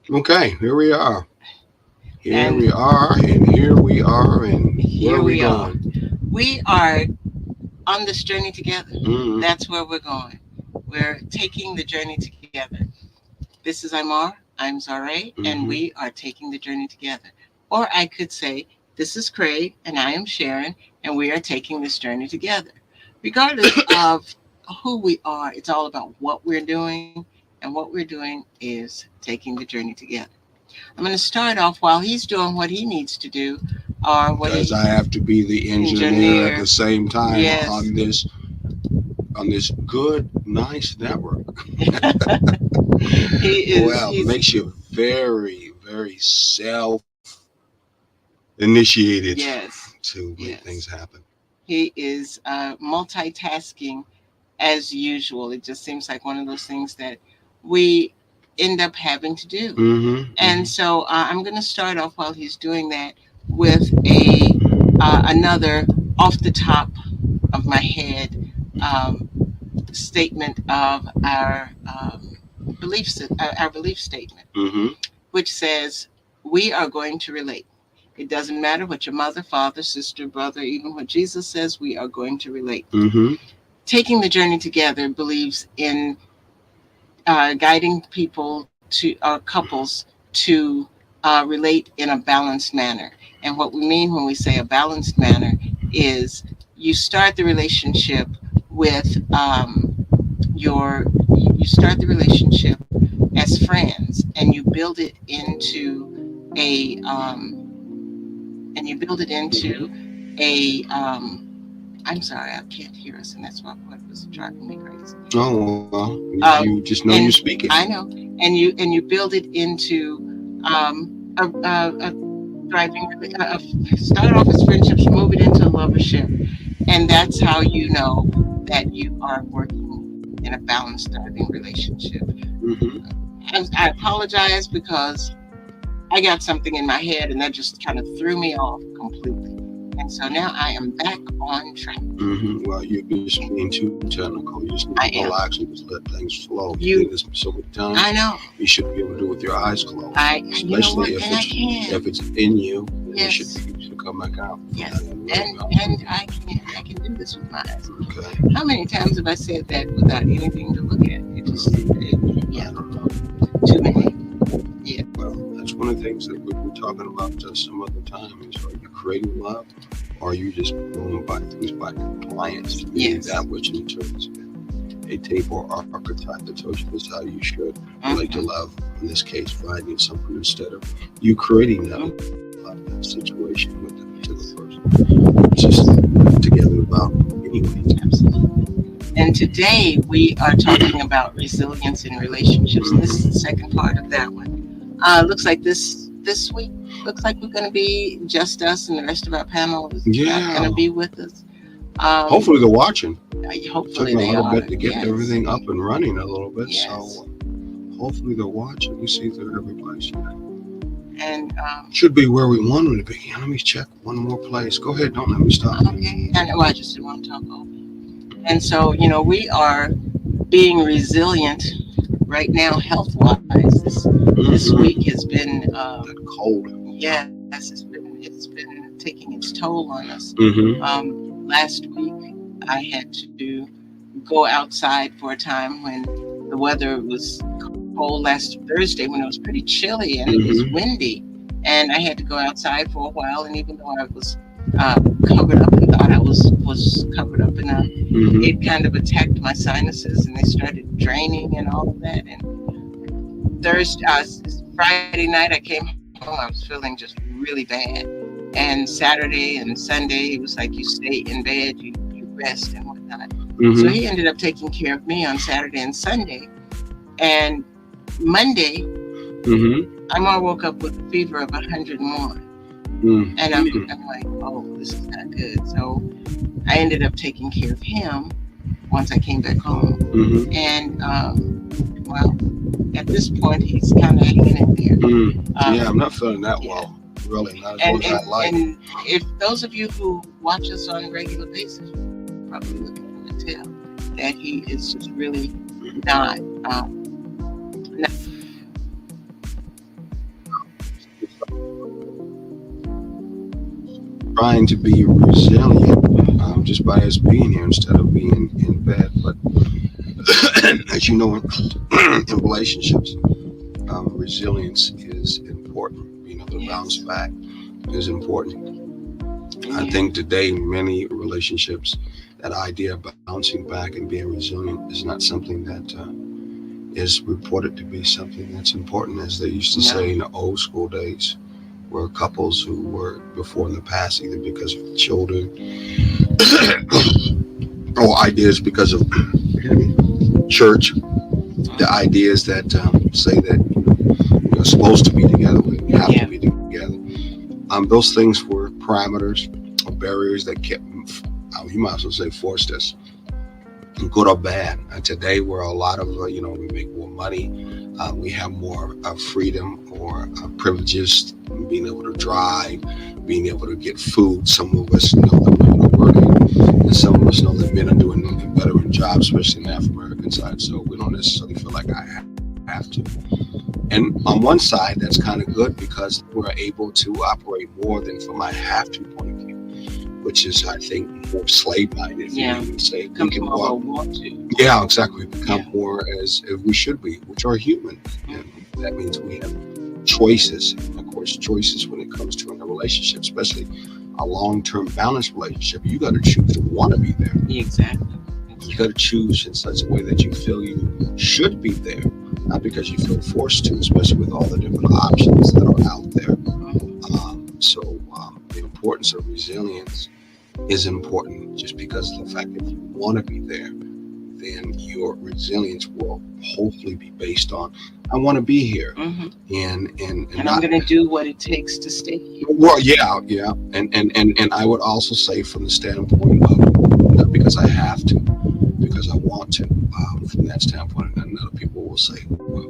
Okay, here we are. Here And we are, and here we are, and where here are we we are. going? We are on this journey together. Mm-hmm. That's where we're going. We're taking the journey together. This is Imar, I'm Zare, and Mm-hmm. we are taking the journey together. Or I could say, this is Craig, and I am Sharon, and we are taking this journey together. Regardless of who we are, it's all about what we're doing, and what we're doing is taking the journey together. I'm going to start off while he's doing what he needs to do, or what Because he I have to be the engineer at engineer. the same time Yes, on this good, nice network. he is. Well, He's makes you very, very self initiated yes, to make things yes. happen. He is multitasking as usual. It just seems like one of those things that we end up having to do. Mm-hmm. And Mm-hmm. so I'm going to start off while he's doing that with a another off the top of my head um, statement of our belief statement, Mm-hmm. which says we are going to relate. It doesn't matter what your mother, father, sister, brother, even what Jesus says, we are going to relate. Mm-hmm. Taking the journey together believes in guiding people to couples to relate in a balanced manner. And what we mean when we say a balanced manner is you start the relationship with your you start the relationship as friends, and you build it into a and you build it into Mm-hmm. a. I'm sorry, I can't hear us, and that's what was driving me crazy. Oh well, you Um, just know you're and speaking. I know, and you build it into a thriving. Start off as friendships, move it into lovership, and that's how you know that you are working in a balanced, thriving relationship. Mm-hmm. And I apologize because I got something in my head, and that just kind of threw me off completely. And so now I am back on track. Mm-hmm. Well, you're just being too technical. You just need to I am. relax and just let things flow. You did You, this so many times. I know. You should be able to do it with your eyes closed, You know especially what? And I if can. it's in you. Then Yes. you should come back out. Yes, And really and I can do this with my eyes. okay. How many times have I said that without anything to look at? Yeah, I don't know. too many. Yeah. Well, that's one of the things that we'll be talking about some other time. Is are you creating love, or are you just going by things by compliance, being that Yes. which in terms of a table or archetype that tells you this is how you should relate to Mm-hmm. love. In this case, finding something instead of you creating that Mm-hmm. love, that situation with the particular person. It's just together about anyway. Absolutely. And today we are talking about resilience in relationships, and this is the Hmm. second part of that one. Looks like this week looks like we're going to be just us, and the rest of our panel is not going Yeah. to be with us. Hopefully Um, they're watching. Took Hopefully me a they little are. bit to get Yes. everything up and running a little bit, Yes. so hopefully they'll watch. Let me see if they're every place. And Should be where we want them to be. Let me check one more place. Go ahead. Don't let me stop you. okay. And well, I just didn't want to talk over. And so, we are being resilient right now, health wise. This week Mm-hmm. has been, That cold. yes, it's been taking its toll on us. Mm-hmm. Last week, I had to go outside for a time when the weather was cold last Thursday when it was pretty chilly and it was Mm-hmm. windy. And I had to go outside for a while. And even though I was uh, covered up and thought I was covered up enough, it Mm-hmm. kind of attacked my sinuses and they started draining and all of that. And Friday night, I came home. I was feeling just really bad. And Saturday and Sunday, it was like you stay in bed, you rest and whatnot. So he Mm-hmm. ended up taking care of me on Saturday and Sunday. And Monday, Mm-hmm. I woke up with a fever of 100 more. And Mm-hmm. I'm like, oh, this is not good. So I ended up taking care of him once I came back home. Mm-hmm. And well, at this point, he's kind of hanging in there. Yeah, I'm Um, not feeling that yeah. well. Really, not as well And, as and I'd like. and if those of you who watch us on a regular basis, you probably look at him and tell that he is just really not. Um, not trying to be resilient just by us being here instead of being in bed. But as you know, in relationships, resilience is important. You know, the bounce Yes. back is important. I Yeah. think today, many relationships, that idea of bouncing back and being resilient is not something that is reported to be something that's important, as they used to say No. in the old school days, where couples who were before in the past, either because of children or ideas because of church, the ideas that say that we're supposed to be together, we have to Yeah. be together. Those things were parameters or barriers that kept, you might as well say, forced us, good or bad. Today, where a lot of we make more money, we have more freedom or privileges, being able to drive, being able to get food. Some of us know that women are working, and some of us know that men are doing better in jobs, especially in the African American side. So we don't necessarily feel like I have to. And on one side, that's kind of good because we're able to operate more than from my have to point of view, which is, I think, more slave minded, if you Yeah. even say. We Comes can more of go a out. want to. Yeah, exactly. We become Yeah. more as if we should be, which are human. And Mhm. that means we have choices. And of course, choices when it comes to a relationship, especially a long term balanced relationship, you got to choose to want to be there. Exactly. You got to choose in such a way that you feel you should be there, not because you feel forced to, especially with all the different options that are out there. So the importance of resilience is important just because of the fact that you want to be there, then your resilience will hopefully be based on, I want to be here, Hmm. and And I'm not, going to do what it takes to stay here. well, yeah, and I would also say from the standpoint of not because I have to, because I want to. From that standpoint, and other people will say, well,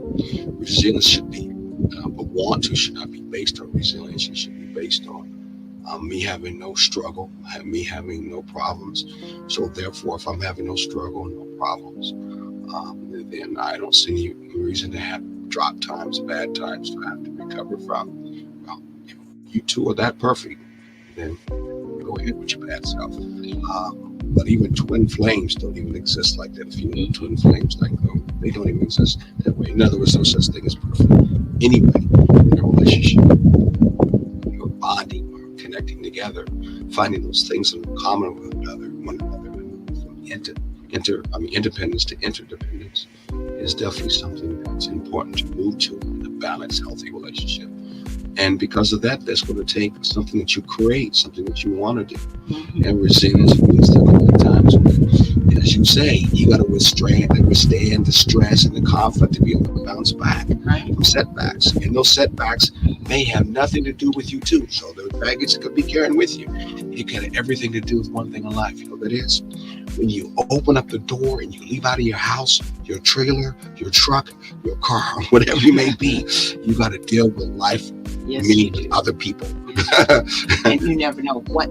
resilience should be, but want to should not be based on resilience. It should be based on me having no struggle, me having no problems. So therefore, if I'm having no struggle, no problems, then I don't see any reason to have drop times, bad times to have to recover from. Well, if you two are that perfect, then go ahead with your bad self. But even twin flames don't even exist like that. If you know twin flames, like they don't even exist that way. In other words, no such thing as perfect. Anyway, in a relationship, you're bonding or connecting together, finding those things in common with one another, from independence to interdependence is definitely something that's important to move to in a balanced, healthy relationship. And because of that, that's going to take something that you create, something that you want to do. Hmm. And resilience means there are times when, as you say, you got to withstand the stress and the conflict to be able to bounce back Right. from setbacks. And those setbacks may have nothing to do with you too. So the baggage could be carrying with you. It got everything to do with one thing in life. You know what that is? When you open up the door and you leave out of your house, your trailer, your truck, your car, whatever you may be, you got to deal with life, Yes, you meaning with do. other people. And you never know what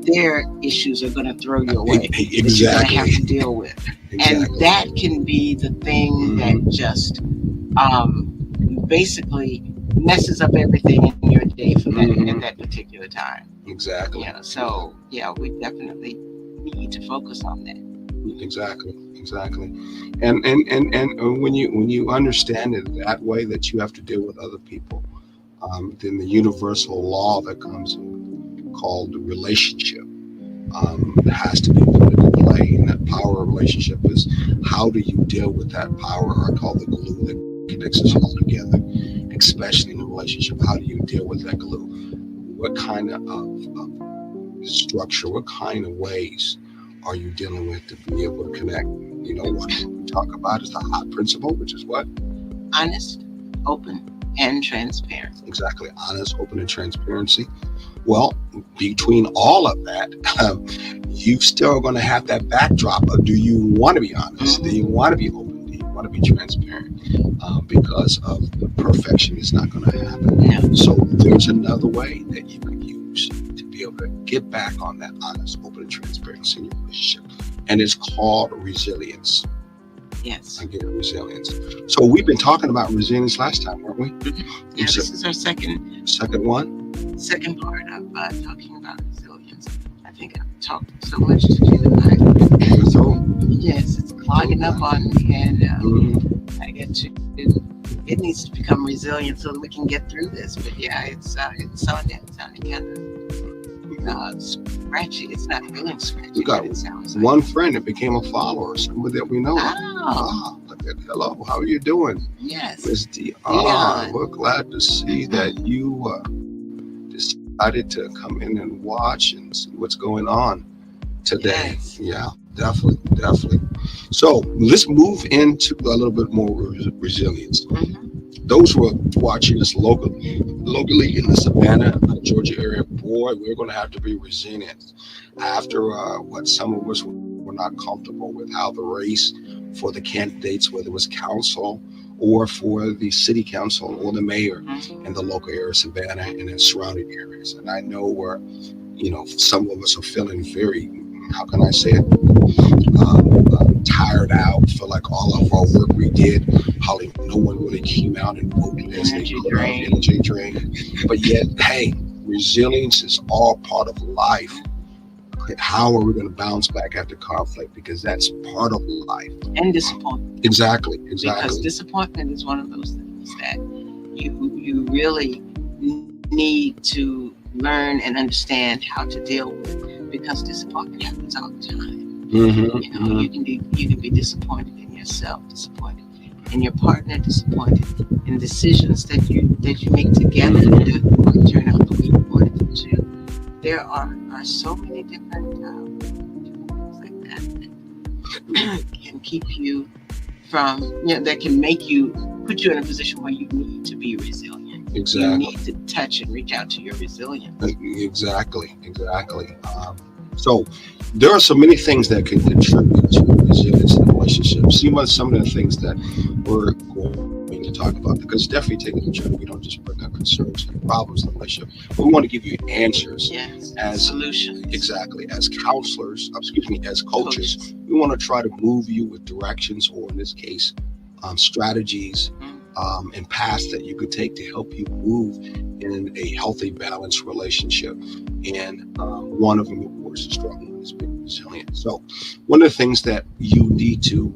their issues are going to throw your way that you're going to have Exactly. to deal with. And Exactly. that can be the thing that Mhm. just um, basically messes up everything in your day for that at that Mhm. particular time. Exactly. Yeah. So yeah, we definitely need to focus on that. Exactly. Exactly. And when you understand it that way, that you have to deal with other people, then the universal law that comes in, called relationship, has to be put into play. And that power of relationship is, how do you deal with that power? I call the glue that connects us all together, especially in a relationship. How do you deal with that glue? What kind of structure, what kind of ways are you dealing with to be able to connect? What we talk about is the hot principle, which is what? Honest, open, and transparent. Exactly, honest, open, and transparency. Well, between all of that, you still going to have that backdrop of, do you want to be honest? Do you Hmm. want to be open? Do you want to be transparent? Because of perfection is not going to happen. No. So there's another way that you can use to be able to get back on that honest, open, and transparency in your relationship. And it's called resilience. Yes. Again, resilience. So we've been talking about resilience last time, weren't we? Hmm. Yeah. So, This is our second second one. second part of talking about resilience. I think I've talked so much to you tonight. So, Yes, it's clogging up on me, and mhm. I get to. It needs to become resilient so that we can get through this. But yeah, it's sounding kind of scratchy. It's not feeling We scratchy, got but it sounds like. one friend that became a follower, somebody that we know. Oh, Look at, hello, how are you doing? yes, Miss Dion, Dion. we're glad to see that Mhm. you decided to come in and watch and see what's going on today. Yes. Yeah, definitely, definitely. So let's move into a little bit more resilience. Hmm. Those who are watching us locally in the Savannah, Georgia area, boy, we're going to have to be resilient after what some of us were not comfortable with how the race for the candidates, whether it was council or for the city council or the mayor in the local area of Savannah and its surrounding areas. And I know where, some of us are feeling very, how can I say it, tired out, feel like all of our Yes. work we did, Holly, no one really came out and voted as they Energy could have, drain. energy drain. But yet, hey, resilience is all part of life. How are we going to bounce back after conflict? Because that's part of life. And disappointment, Exactly, because exactly. disappointment is one of those things that you really need to learn and understand how to deal with, because disappointment happens all the time. Mm-hmm, You know, mm-hmm. you can be disappointed in yourself, disappointed in your partner, disappointed in decisions that you make together that don't turn out the way you wanted them to. There are so many different things like that can keep you from, that can make you, put you in a position where you need to be resilient. You Exactly. need to touch and reach out to your resilience. Exactly, exactly. So there are so many things that can contribute to resilience in a relationship. See what some of the things that we're going to talk about, because definitely taking the journey, we don't just bring up concerns and problems in the relationship, but we want to give you answers Yes, as solutions, exactly as counselors, excuse me, as coaches. coaches. We want to try to move you with directions, or in this case, strategies Mm. and paths that you could take to help you move in a healthy, balanced relationship. And one of them, of course, is strong one is being resilient. So, one of the things that you need to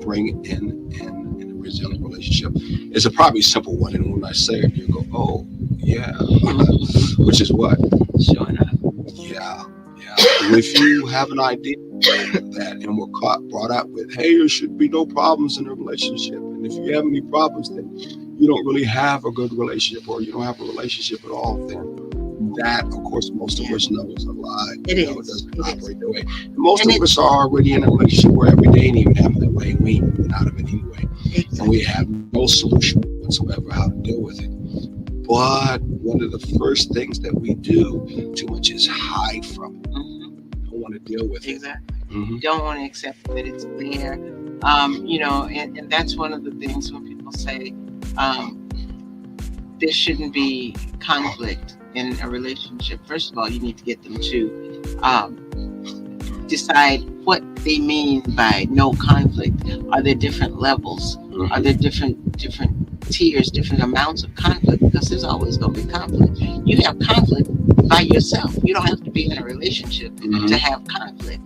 bring in a resilient relationship is a probably simple one. And when I say it, you go, "Oh, yeah," which is what? Showing up. Yeah, yeah. If you have an idea that and we're brought up with, hey, there should be no problems in a relationship, and if you have any problems, then you don't really have a good relationship, or you don't have a relationship at all. Then that, of course, most of Yeah, us know is a lie. it It is. doesn't It is. operate that way. And most And of it us are already in a relationship where every day ain't even happening that way. We ain't moving out of it anyway, and we exactly. have no solution whatsoever how to deal with it. But one of the first things that we do too much is hide from it. Hmm. Don't want to deal with it. Exactly. Hmm. Don't want to accept that it's there. And that's one of the things when people say um, there shouldn't be conflict in a relationship. First of all, you need to get them to decide what they mean by no conflict. Are there different levels? Are there different tiers, different amounts of conflict? Because there's always going to be conflict. You have conflict by yourself. You don't have to be in a relationship to Hmm. have conflict.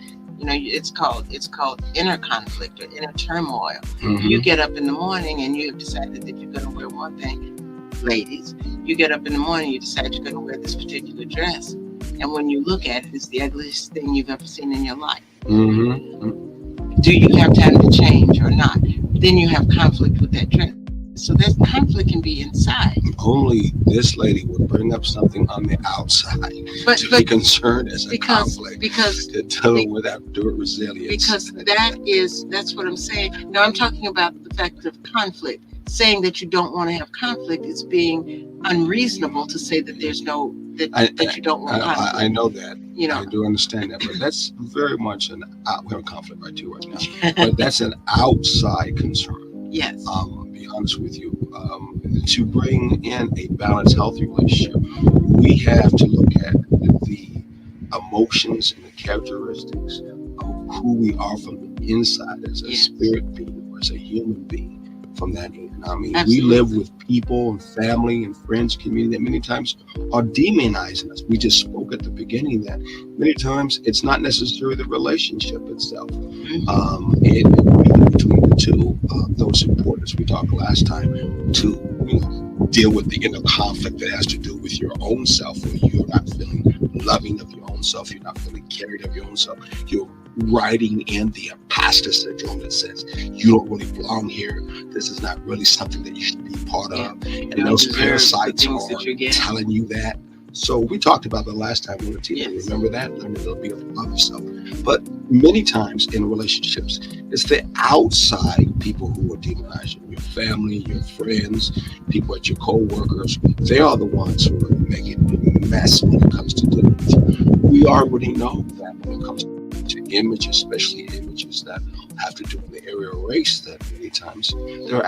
It's called inner conflict or inner turmoil. You Hmm. get up in the morning and you have decided that you're going to wear one thing, ladies. You get up in the morning, you decide you're going to wear this particular dress, and when you look at it, it's the ugliest thing you've ever seen in your life. Hmm. Do you have time to change or not? Then you have conflict with that dress. So that conflict can be inside. Only this lady would bring up something on the outside But to be concerned as a because conflict because to deal with that do it resilience. because that's what I'm saying. Now I'm talking about the fact of conflict. Saying that you don't want to have conflict is being unreasonable to say that there's no I, that you don't want I conflict. know that. You I know. do understand that, but that's very much an we're in conflict right too right now. But that's an outside concern. Yes. I'll be honest with you. To bring in a balanced, healthy relationship, we have to look at the emotions and the characteristics of who we are from the inside as a Yes. spirit being or as a human being. from that end. I mean, we live Absolutely. with people and family and friends, community that many times are demonizing us. We just spoke at the beginning that many times it's not necessarily the relationship itself. Hmm. It will be between the two. Those important, as we talked last time, to deal with the inner conflict that has to do with your own self, where you're not feeling loving of your own self, you're not feeling cared of your own self. You're writing in the imposter syndrome that says you don't really belong here. This is not really something that you should be part Yeah. of. You And don't those deserve the parasites things that are you're getting. telling you that. So we talked about that last time, Tina. Yes. Remember that? Learning to be able to love yourself. But many times in relationships, it's the outside people who are demonizing you. Your family, your friends, people at your co-workers. They are the ones who are making it mess when it comes to dealing with you. We already know that when it comes to images, especially images that have to do with the area of race, that many times they're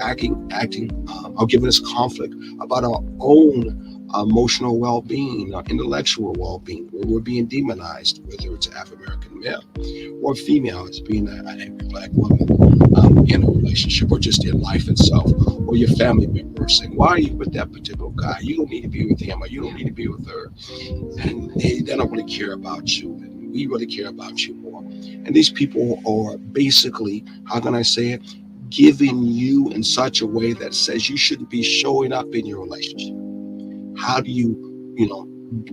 acting or giving us conflict about our own emotional well-being, our intellectual well-being, where we're being demonized, whether it's an African American male or female as being an angry black woman in a relationship or just in life itself, or your family member saying, "Why are you with that particular guy? You don't need to be with him, or you don't need to be with her." And they don't really care about you. And we really care about you more. And these people are basically, how can I say it, giving you in such a way that says you shouldn't be showing up in your relationship. How do you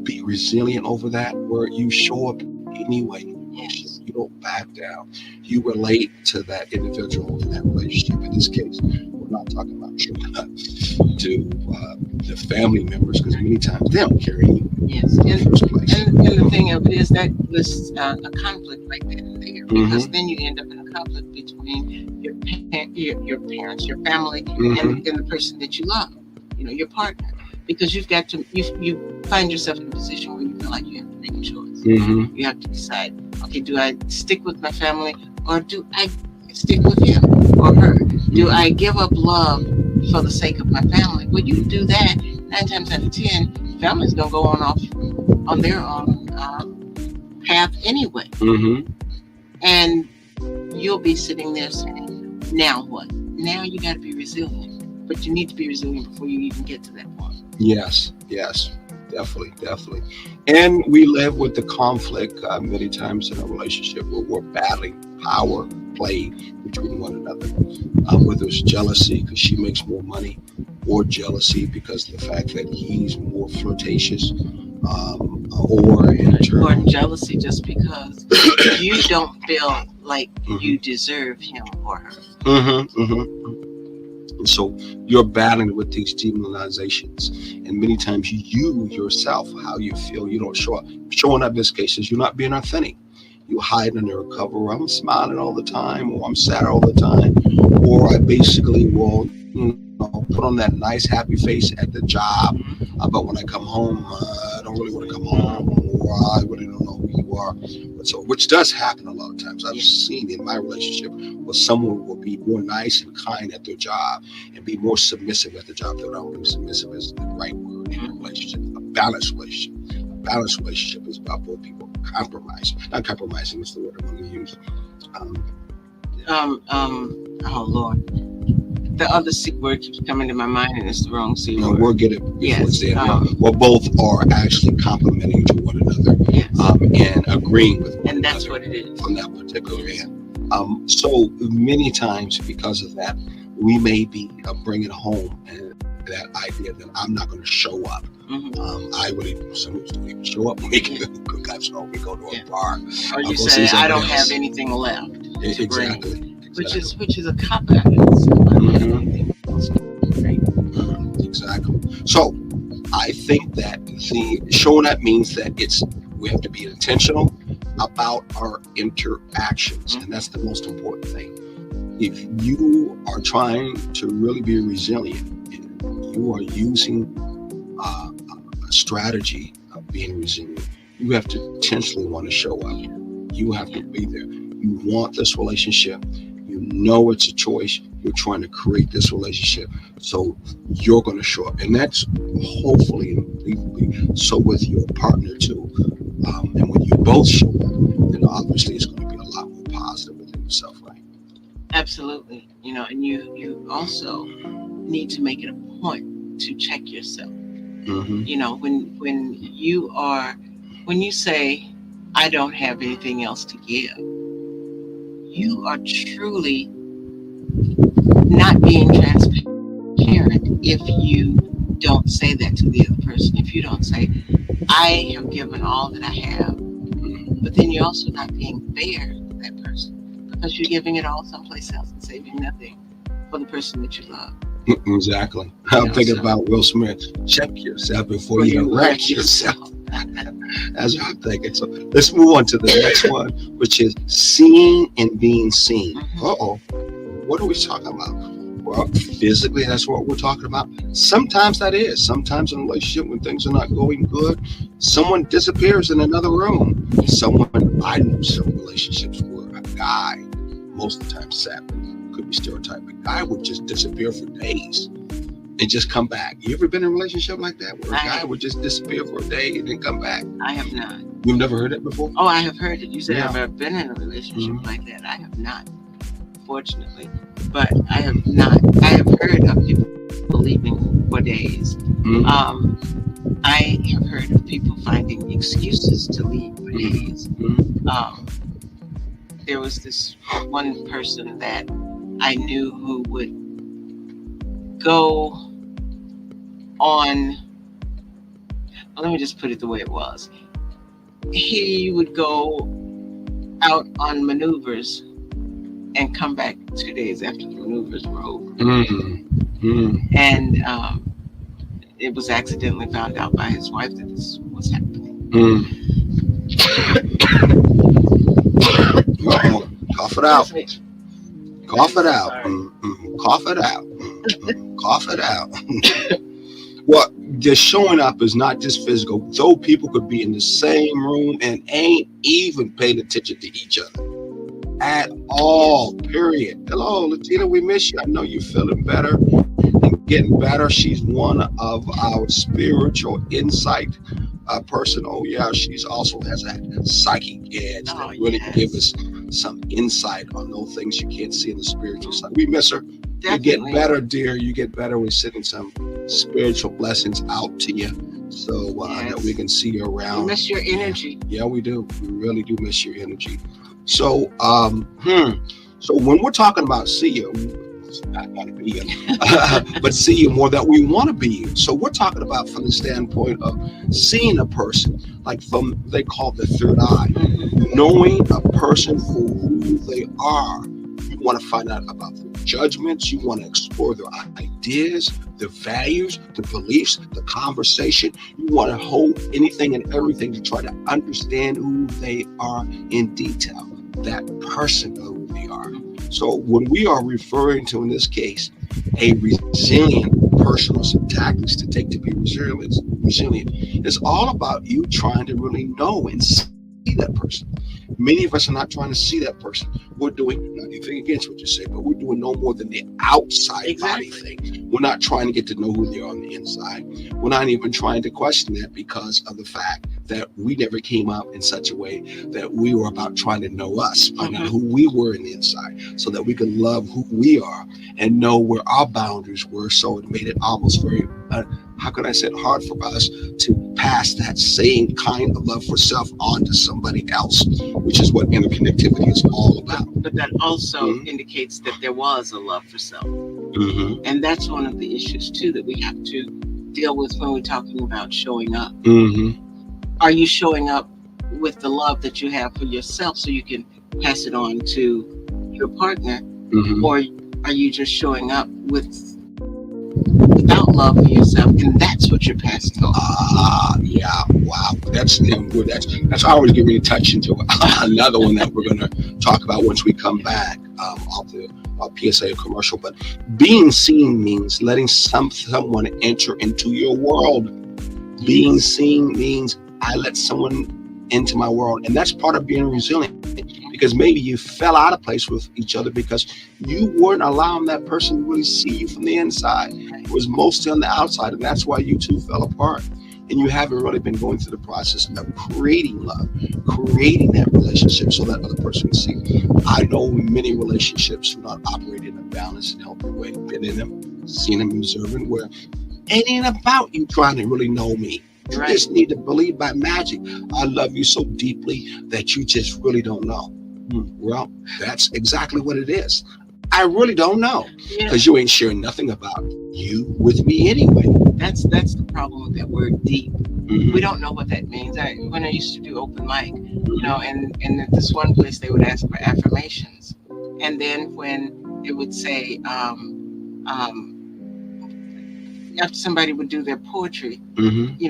be resilient over that? Where you show up anyway in your relationship. Yes. You don't back down. You relate to that individual in that relationship. In this case, we're not talking about showing up to the family members because many times they don't care anyway Yes. in the first place. And the thing of it is that was a conflict right then and there, because Mm-hmm. then you end up in a conflict between your parents, your family, and Mm-hmm. the person that you love, your partner, because you've got to you find yourself in a position where you feel like you have to make a choice. Mm-hmm. You have to decide, okay, do I stick with my family, or do I stick with him or her? Do I Mm-hmm. give up love for the sake of my family? When you do that, 9 times out of 10, family's gonna go on off on their own path anyway, Mm-hmm. and you'll be sitting there saying, "Now what? Now you got to be resilient." But you need to be resilient before you even get to that point. Yes, yes, definitely, definitely. And we live with the conflict many times in a relationship where we're battling power play between one another, whether it's jealousy because she makes more money, or jealousy because of the fact that he's more flirtatious, or in Or terms. jealousy just because you don't feel like Mhm, you deserve him or her. mhm, mhm. And so you're battling with these demonizations. And many times you yourself, how you feel, you don't show up. Showing up in this case is you're not being authentic. You hide under a cover. I'm smiling all the time, or I'm sad all the time, or I basically will, put on that nice happy face at the job. But when I come home, I don't really want to come home, or I really don't know who you are. But so, which does happen a lot of times. I've Yeah. seen in my relationship where someone will be more nice and kind at their job and be more submissive at the job. Though I don't think submissive is the right word in a relationship. A balanced relationship. A balanced relationship is about both people compromising. Not compromising is the word I want to use. Um, Oh Lord, the other C word keeps coming to my mind, and it's the wrong C we'll word. get it before it's Yes. the end. Well, both are actually complimenting to one another, Yes. and agreeing with one And that's another what it is. from that particular Yes. end. So many times, because of that, we may be bringing home that idea that I'm not going to show up. Mm-hmm. I really sometimes don't even show up when we cook up, so we go to Yeah. a bar. Or I'll you go see say, "I somebody don't have else. anything left to bring," Exactly. which is a cop out. I don't have Hmm. anything else to bring. Exactly. So I think that the showing up means that we have to be intentional about our interactions, and that's the most important thing. If you are trying to really be resilient, and you are using a strategy of being resilient, you have to intentionally want to show up. You have to be there. You want this relationship. You know it's a choice. You're trying to create this relationship. So you're going to show up. And that's hopefully and believably so with your partner too. And when you both show up, then obviously it's going to be a lot more positive within yourself, right? Absolutely. And you also need to make it a point to check yourself. Mm-hmm. When you say, I don't have anything else to give, you are truly not being transparent if you don't say that to the other person. If you don't say, I have given all that I have, but then you're also not being fair to that person because you're giving it all someplace else and saving nothing for the person that you love. Exactly. I'm thinking So about Will Smith. Check yourself before before you you wreck wreck yourself. yourself. That's what I'm thinking. So let's move on to the next one, which is seeing and being seen. Uh-oh. What are we talking about? Well, physically, that's what we're talking about. Sometimes that is. Sometimes in a relationship, when things are not going good, someone disappears in another room. I know some relationships where a guy, most of the time, sadly, could be stereotyped, a guy would just disappear for days and just come back. You ever been in a relationship like that where a guy would just disappear for a day and then come back? I have not. You've never heard it before? Oh, I have heard it. You said Yeah. I've ever been in a relationship like that. I have not, fortunately. But I have not. I have heard of people leaving for days. I have heard of people finding excuses to leave for days. There was this one person that I knew who would go on, well, let me just put it the way it was. He would go out on maneuvers and come back 2 days after the maneuvers were over. And it was accidentally found out by his wife that this was happening. Cough it out. Cough it out. Cough it out. Cough it out. Well, just showing up is not just physical. Though people could be in the same room and ain't even paying attention to each other at all, period. Hello, Latina, we miss you. I know you're feeling better and getting better. She's one of our spiritual insight person. Oh, yeah, she's also has a psychic edge that really give us some insight on those things you can't see in the spiritual side. We miss her. Definitely. You get better, dear. You get better. We're sending some spiritual blessings out to you so that we can see you around. We miss your energy. Yeah, we do. We really do miss your energy. So, so when we're talking about see you, not want to be you, but see you more that we want to be you. So we're talking about from the standpoint of seeing a person, like from, they call it the third eye, knowing a person for who they are. You want to find out about their judgments. You want to explore their ideas, their values, the beliefs, the conversation. You want to hold anything and everything to try to understand who they are in detail, that person of who they are. So when we are referring to, in this case, a resilient person or some tactics to take to be resilient, it's all about you trying to really know and see that person. Many of us are not trying to see that person. We're doing nothing against what you say, but we're doing no more than the outside body thing. We're not trying to get to know who they are on the inside. We're not even trying to question that because of the fact that we never came out in such a way that we were about trying to know us, find out who we were in the inside, so that we could love who we are and know where our boundaries were. So it made it almost very, how can I say it, hard for us to pass that same kind of love for self on to somebody else, which is what interconnectivity is all about. But that also indicates that there was a love for self. And that's one of the issues too that we have to deal with when we're talking about showing up. Are you showing up with the love that you have for yourself so you can pass it on to your partner, or are you just showing up without love for yourself, and that's what you're passing on? Yeah, wow, that's always giving me a touch into another one that we're going to talk about once we come back off the PSA commercial. But being seen means letting someone enter into your world. Being seen means I let someone into my world, and that's part of being resilient, because maybe you fell out of place with each other because you weren't allowing that person to really see you from the inside. It was mostly on the outside, and that's why you two fell apart. and you haven't really been going through the process of creating love, creating that relationship so that other person can see. I know many relationships do not operate in a balanced and healthy way. Been in them, seen them, observing where it ain't about you trying to really know me. You Right. just need to believe by magic. I love you so deeply that you just really don't know. Well, that's exactly what it is. I really don't know Yeah. because you ain't sharing nothing about you with me anyway. That's the problem with that word deep. Mm-hmm. We don't know what that means. When I used to do open mic, Mm-hmm. and at this one place they would ask for affirmations, and then when it would say, after somebody would do their poetry, Mm-hmm.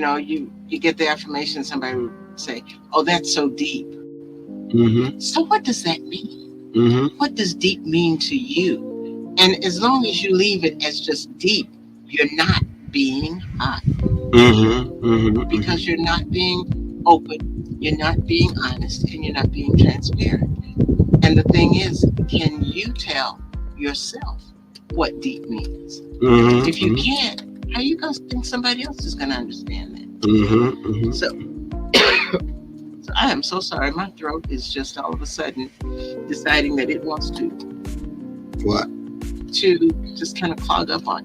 you get the affirmation. Somebody would say, "Oh, that's so deep." Mm-hmm. So what does that mean? Mm-hmm. What does deep mean to you? And as long as you leave it as just deep, you're not being hot Mm-hmm. Mm-hmm. because you're not being open, you're not being honest, and you're not being transparent. And the thing is, can you tell yourself what deep means? Mm-hmm. If you can't, how you gonna think somebody else is gonna understand that? Mm-hmm. Mm-hmm. So, so I am so sorry. My throat is just all of a sudden deciding that it wants What? to just kind of clog up on.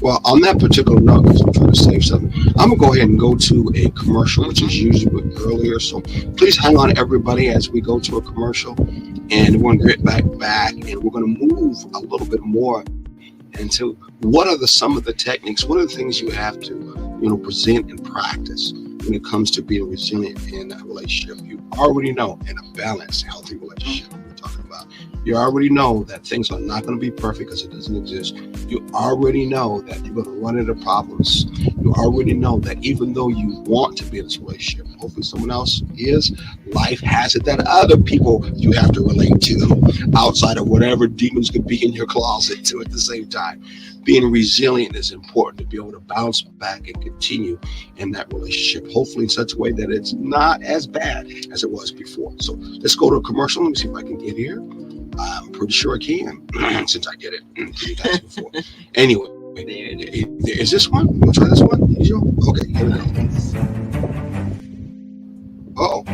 Well, on that particular note, because I'm trying to save something, I'm gonna go ahead and go to a commercial, which is usually earlier. So please hang on, everybody, as we go to a commercial, and we're gonna get back, and we're gonna move a little bit more into what are some of the techniques, what are the things you have to, present and practice when it comes to being resilient in a relationship. You already know in a balanced, healthy relationship we're talking about. You already know that things are not going to be perfect because it doesn't exist. You already know that you're going to run into problems. You already know that even though you want to be in this relationship, hopefully someone else is, life has it that other people you have to relate to outside of whatever demons could be in your closet too at the same time. Being resilient is important to be able to bounce back and continue in that relationship, hopefully in such a way that it's not as bad as it was before. So let's go to a commercial. Let me see if I can get here. I'm pretty sure I can since I did it 3 times before. Anyway, is this one? You want to try this one? Okay, here we go. Uh-oh.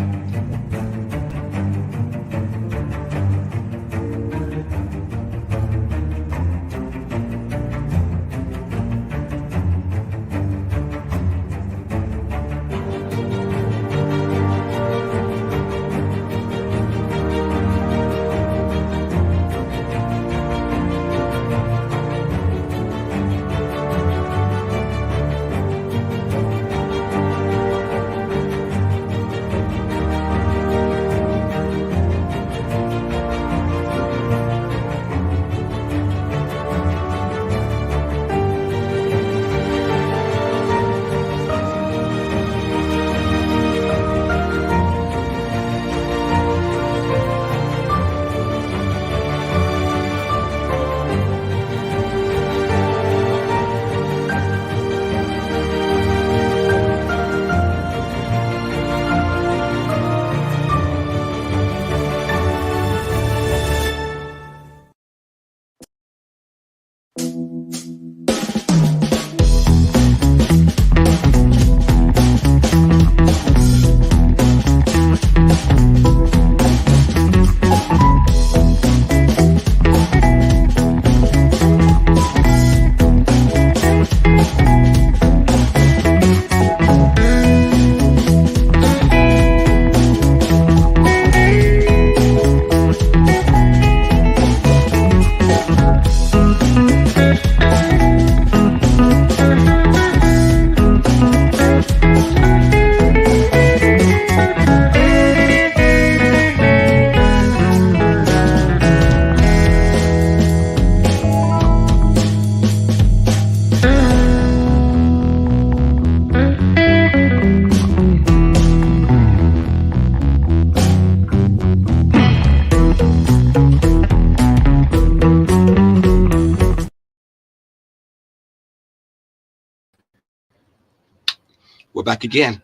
We're back again,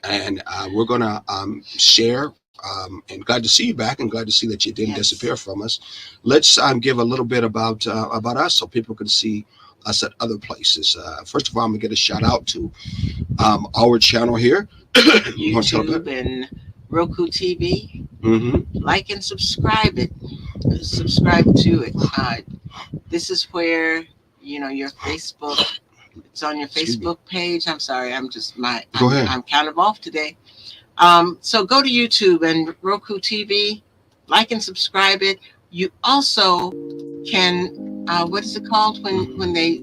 and we're gonna share. And glad to see you back, and glad to see that you didn't disappear from us. Let's give a little bit about us, so people can see us at other places. First of all, I'm gonna get a shout out to our channel here. You want to tell YouTube and Roku TV. Mm-hmm. Like and subscribe it. Subscribe to it. This is where your Facebook. It's on your Excuse me. Facebook page. I'm sorry. Go ahead. I'm kind of off today. So go to YouTube and Roku TV. Like and subscribe it. You also can. What is it called when they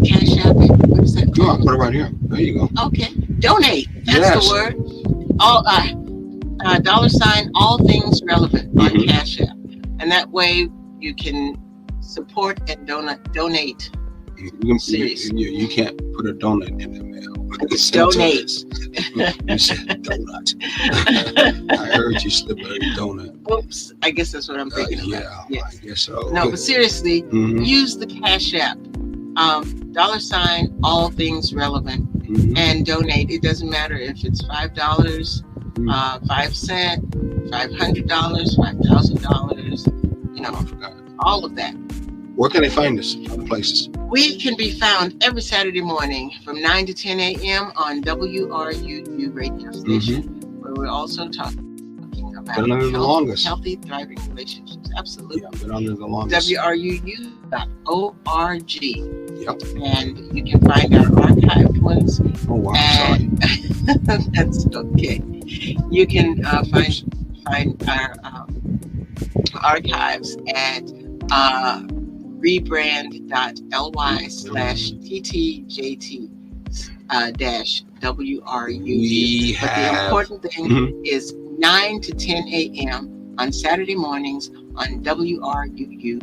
cash app it? What is that No, I'll called? put it right here. There you go. Okay. Donate. That's Yes. the word. All $ all things relevant on Mhm. Cash App, and that way you can support and donate. You can't put a donut in the mail. It's donate. You said donut. I heard you slip a donut. Oops, I guess that's what I'm thinking Yeah, about. Yes. I guess so. No, but seriously, Mhm. use the Cash App, $ all things relevant, Mhm. and donate. It doesn't matter if it's $5, Mhm. 5 cents, $500, $5,000. I forgot. All of that. Where can they find us? Other places. We can be found every Saturday morning from 9 to 10 a.m. on WRUU radio station, where we're also talking about Been under the longest. healthy, thriving relationships. Absolutely. Yeah, been under the longest. WRUU.org. Yep. And you can find our archived ones. Oh wow, sorry. That's okay. You can find our archives at rebrand.ly/ttjt WRUU. We But the have. important thing is 9 to 10 a.m. on Saturday mornings on WRUU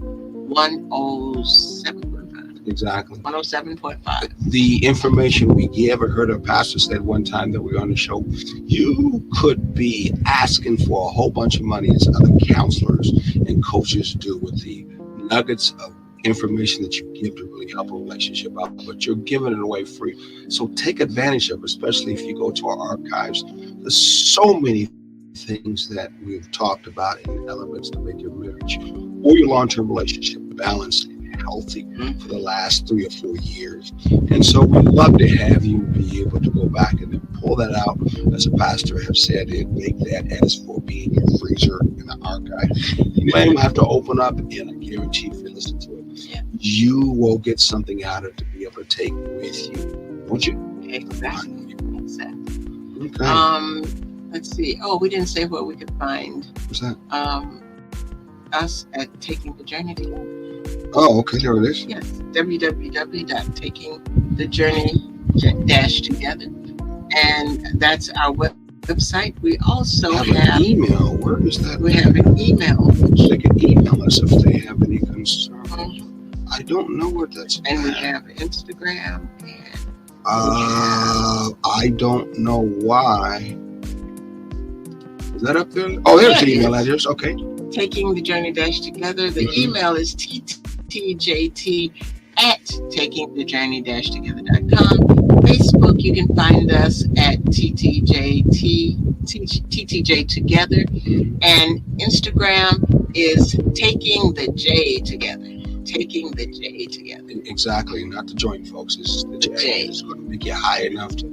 107.5. Exactly. 107.5. The information we give, I heard a pastor said one time that we were on the show, you could be asking for a whole bunch of money as other counselors and coaches do with the nuggets of information that you give to really help a relationship out, but you're giving it away free. So take advantage of it, especially if you go to our archives. There's so many things that we've talked about in elements to make your marriage or your long-term relationship balanced and healthy for the last 3 or 4 years. And so we'd love to have you be able to go back and then pull that out, as a pastor have said, and make that as for being your freezer in the archive. You may have to open up, and I guarantee if you listen to it, you will get something out of it to be able to take with you, won't you? Exactly. Okay. Let's see. Oh, we didn't say where we could find What's that? us at Taking the Journey Together. Oh, okay, there it is. Yes, www.takingthejourney-together, and that's our website. We also have have an email. Where is that? We have an email. They can email us if they have any concerns. I don't know what that's. And we have Instagram. And I don't know why. Is that up there? Oh, there's the email address. Okay. Taking the Journey Together. The email is ttjt@takingthejourney-together.com. Facebook, you can find us at TTJ Together, and Instagram is Taking the J Together. Taking the J Together. Exactly, not the joint, folks. It's the J. It's going to make you high enough to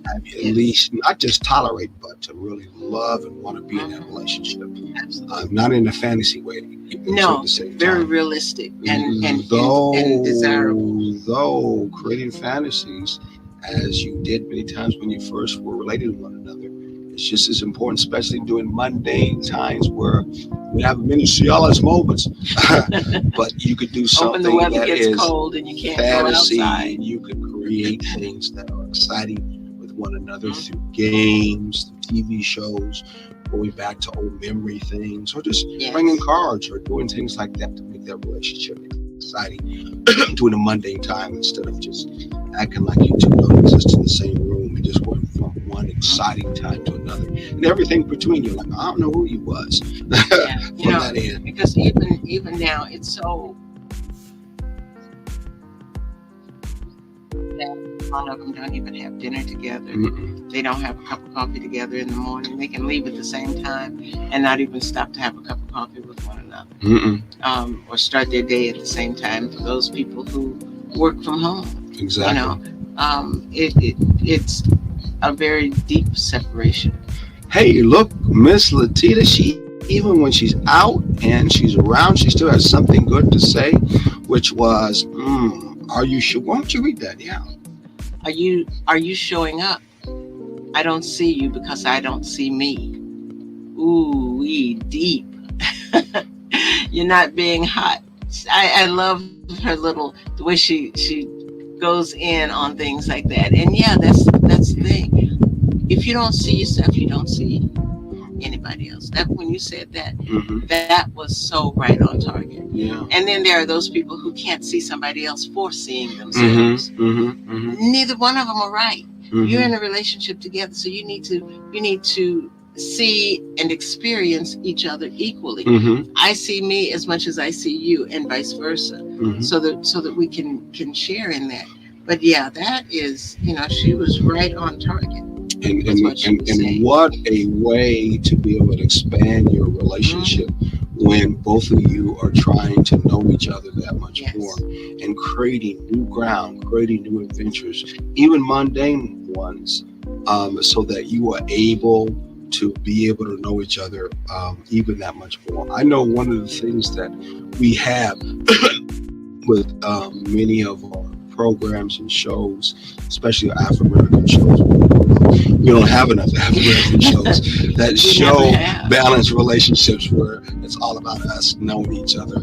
have you at least not just tolerate, but to really love and want to be in that relationship. Absolutely. Not in a fantasy way. No, very realistic and desirable. Though creating fantasies, as you did many times when you first were related to one another, it's just as important, especially during mundane times where we have many Cialis moments. But you could do something when the weather that gets is cold and you can't fantasy, go outside. and you could create things that are exciting with one another through games, through TV shows, going back to old memory things, or just bringing cards or doing things like that to make that relationship exciting during a mundane time, instead of just acting like you two don't exist in the same room and just going from one exciting time to another, and everything between you, like, I don't know who he was. From that end. Because even now it's so that lot of them don't even have dinner together. Mm-mm. They don't have a cup of coffee together in the morning. They can leave at the same time and not even stop to have a cup of coffee with one another, Mm-mm. or start their day at the same time. For those people who work from home, you Exactly. know, it's a very deep separation. Hey, look, Miss Latita, she even when she's out and she's around, she still has something good to say, which was, are you sure? Why don't you read that? Yeah. Are you showing up? I don't see you because I don't see me. Ooh, we deep. You're not being hot. I love her little the way she goes in on things like that. And yeah, that's the thing. If you don't see yourself, you don't see anybody else. That when you said that, Mm-hmm. that was so right on target. Yeah. And then there are those people who can't see somebody else for seeing themselves. Mm-hmm. Mm-hmm. Mm-hmm. Neither one of them are right. You're in Mm-hmm. a relationship together, so you need to see and experience each other equally. Mm-hmm. I see me as much as I see you, and vice versa, Mm-hmm. so that we can share in that. But yeah, that is, she was right on target and with and what she and, was and saying. what a way to be able to expand your relationship Mm, when both of you are trying to know each other that much more yes, and creating new ground, creating new adventures, even mundane ones, so that you are able to be able to know each other even that much more. I know one of the things that we have with many of our programs and shows, especially African American shows. We don't have enough African American shows that we never show have. balanced relationships where it's all about us knowing each other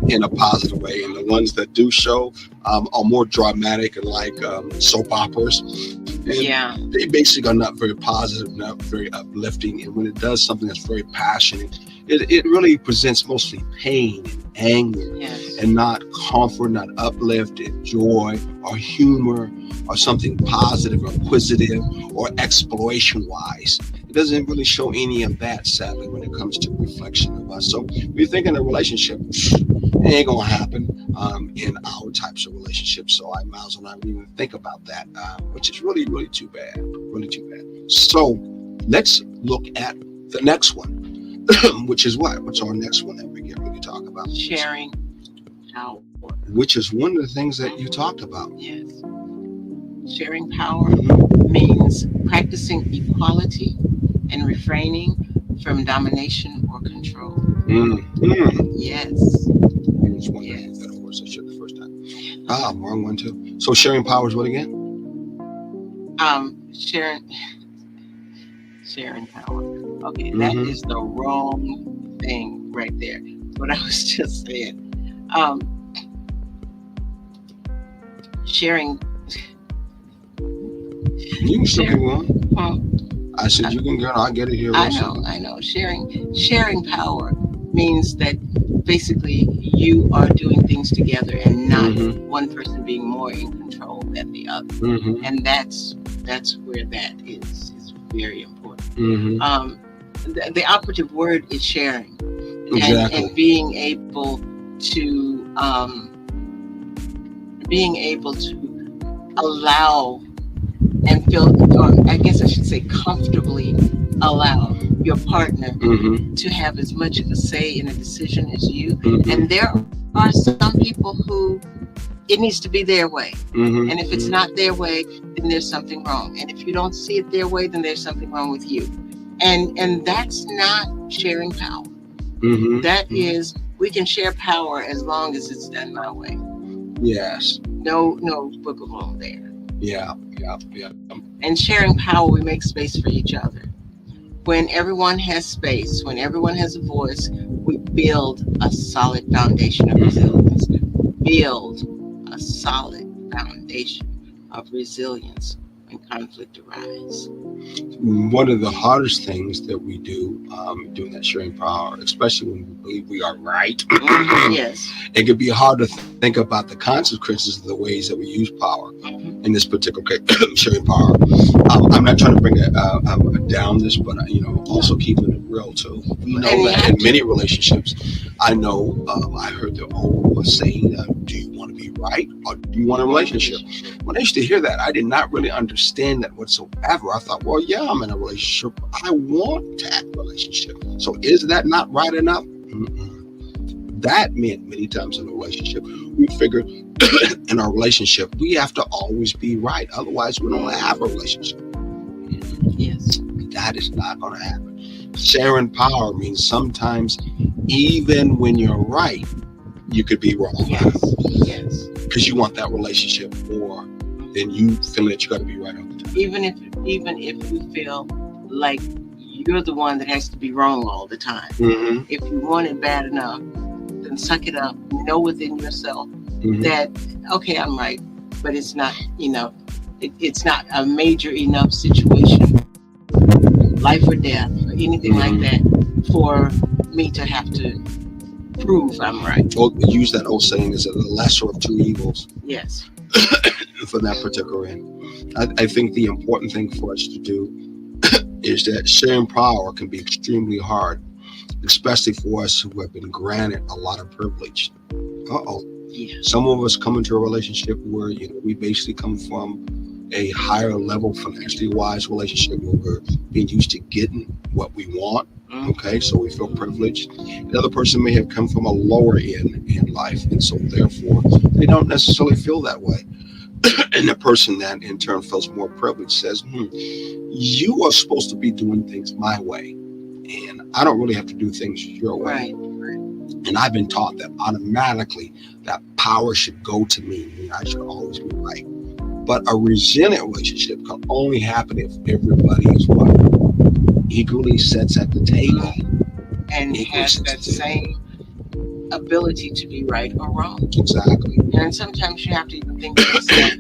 in a positive way. And the ones that do show are more dramatic and like soap operas. And Yeah, they basically are not very positive, not very uplifting. And when it does something that's very passionate, it really presents mostly pain and anger yes, and not comfort, not uplift and joy or humor or something positive or inquisitive or exploration wise. It doesn't really show any of that, sadly, when it comes to reflection of us. So we're thinking a relationship, it ain't gonna happen in our types of relationships. So I might as well not even think about that, which is really, really too bad. Really too bad. So let's look at the next one, which is what? What's our next one that we get ready to talk about? sharing power. Which is one of the things that you talked about. Yes, sharing power Mm-hmm. means practicing equality and refraining from domination or control. Mm-hmm. Yes, Here's one that, yes. of course, I should the first time. Ah, wrong one too. So sharing power is what again? Sharing power. Okay, that Mm-hmm. is the wrong thing right there. What I was just saying. Um, sharing, You can still keep sharing. going. Well, I said you can go. I'll get it here real soon. I know. Sharing power means that basically you are doing things together and not Mm-hmm. one person being more in control than the other. Mm-hmm. And that's where that is very important. Mm-hmm. The operative word is sharing, and Exactly. being able to allow and feel, or I guess I should say comfortably allow your partner Mm-hmm. to have as much of a say in a decision as you. And Mm-hmm. there are some people who it needs to be their way. And if it's not Mm-hmm. their way, then there's something wrong. And if you don't see it their way, then there's something wrong with you. And that's not sharing power. That Mm-hmm. is, we can share power as long as it's done my way. Yes. No bookable there. Yeah. Yeah. Yeah. And sharing power, we make space for each other. When everyone has space, when everyone has a voice, we build a solid foundation of Mm-hmm. resilience. Build a solid foundation of resilience when conflict arises. One of the hardest things that we do doing that sharing power, especially when we believe we are right, Yes. it can be hard to think about the consequences of the ways that we use power Mhm. in this particular case, sharing power. I'm not trying to bring it down this, but also keeping it real too. We know And you that have in many to. relationships, I know I heard the old saying, "Do you want to be right? Or do you want a relationship? When I used to hear that, I did not really understand that whatsoever. I thought, well, yeah, I'm in a relationship. I want that relationship. So is that not right enough? That meant many times in a relationship, we figured in our relationship, we have to always be right. Otherwise, we don't have a relationship. Yes. That is not going to happen. Sharing power means sometimes, even when you're right, you could be wrong. Yes. Yes. Because you want that relationship more than you feeling that you got to be right all the time. Even if you feel like you're the one that has to be wrong all the time. Mm-hmm. If you want it bad enough, then suck it up. Know within yourself that, okay, I'm right, but it's not enough. It's not a major enough situation, life or death, or anything like that, for me to have to prove I'm right. Well, use that old saying, is it the lesser of two evils? Yes. For that particular end. I think the important thing for us to do is that sharing power can be extremely hard, especially for us who have been granted a lot of privilege. Yeah. Some of us come into a relationship where we basically come from a higher level financially wise relationship where we're being used to getting what we want. Okay, so we feel privileged. The other person may have come from a lower end in life, and so therefore they don't necessarily feel that way. And the person that in turn feels more privileged says, you are supposed to be doing things my way, and I don't really have to do things your way. Right. And I've been taught that automatically that power should go to me, and I should always be right. But a resilient relationship can only happen if everybody is equally sits at the table and has that same ability to be right or wrong. Exactly. And sometimes you have to even think to yourself,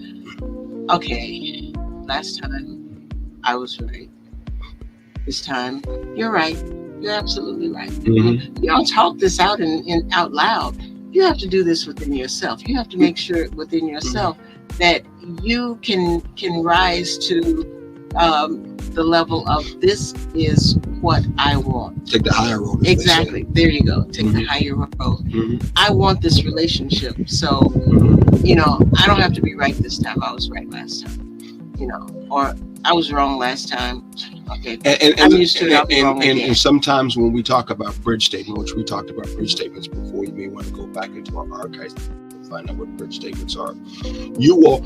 okay, last time I was right. This time you're right. You're absolutely right. You don't talk this out in out loud. You have to do this within yourself. You have to make sure within yourself that you can rise to the level of, this is what I want. Take the higher road. Exactly. There you go. Take the higher road. I want this relationship. So, I don't have to be right this time. I was right last time. Or I was wrong last time. Okay. And I'm used to it. I'll be wrong again. And sometimes when we talk about bridge statement, which we talked about bridge statements before, you may want to go back into our archives to find out what bridge statements are. You will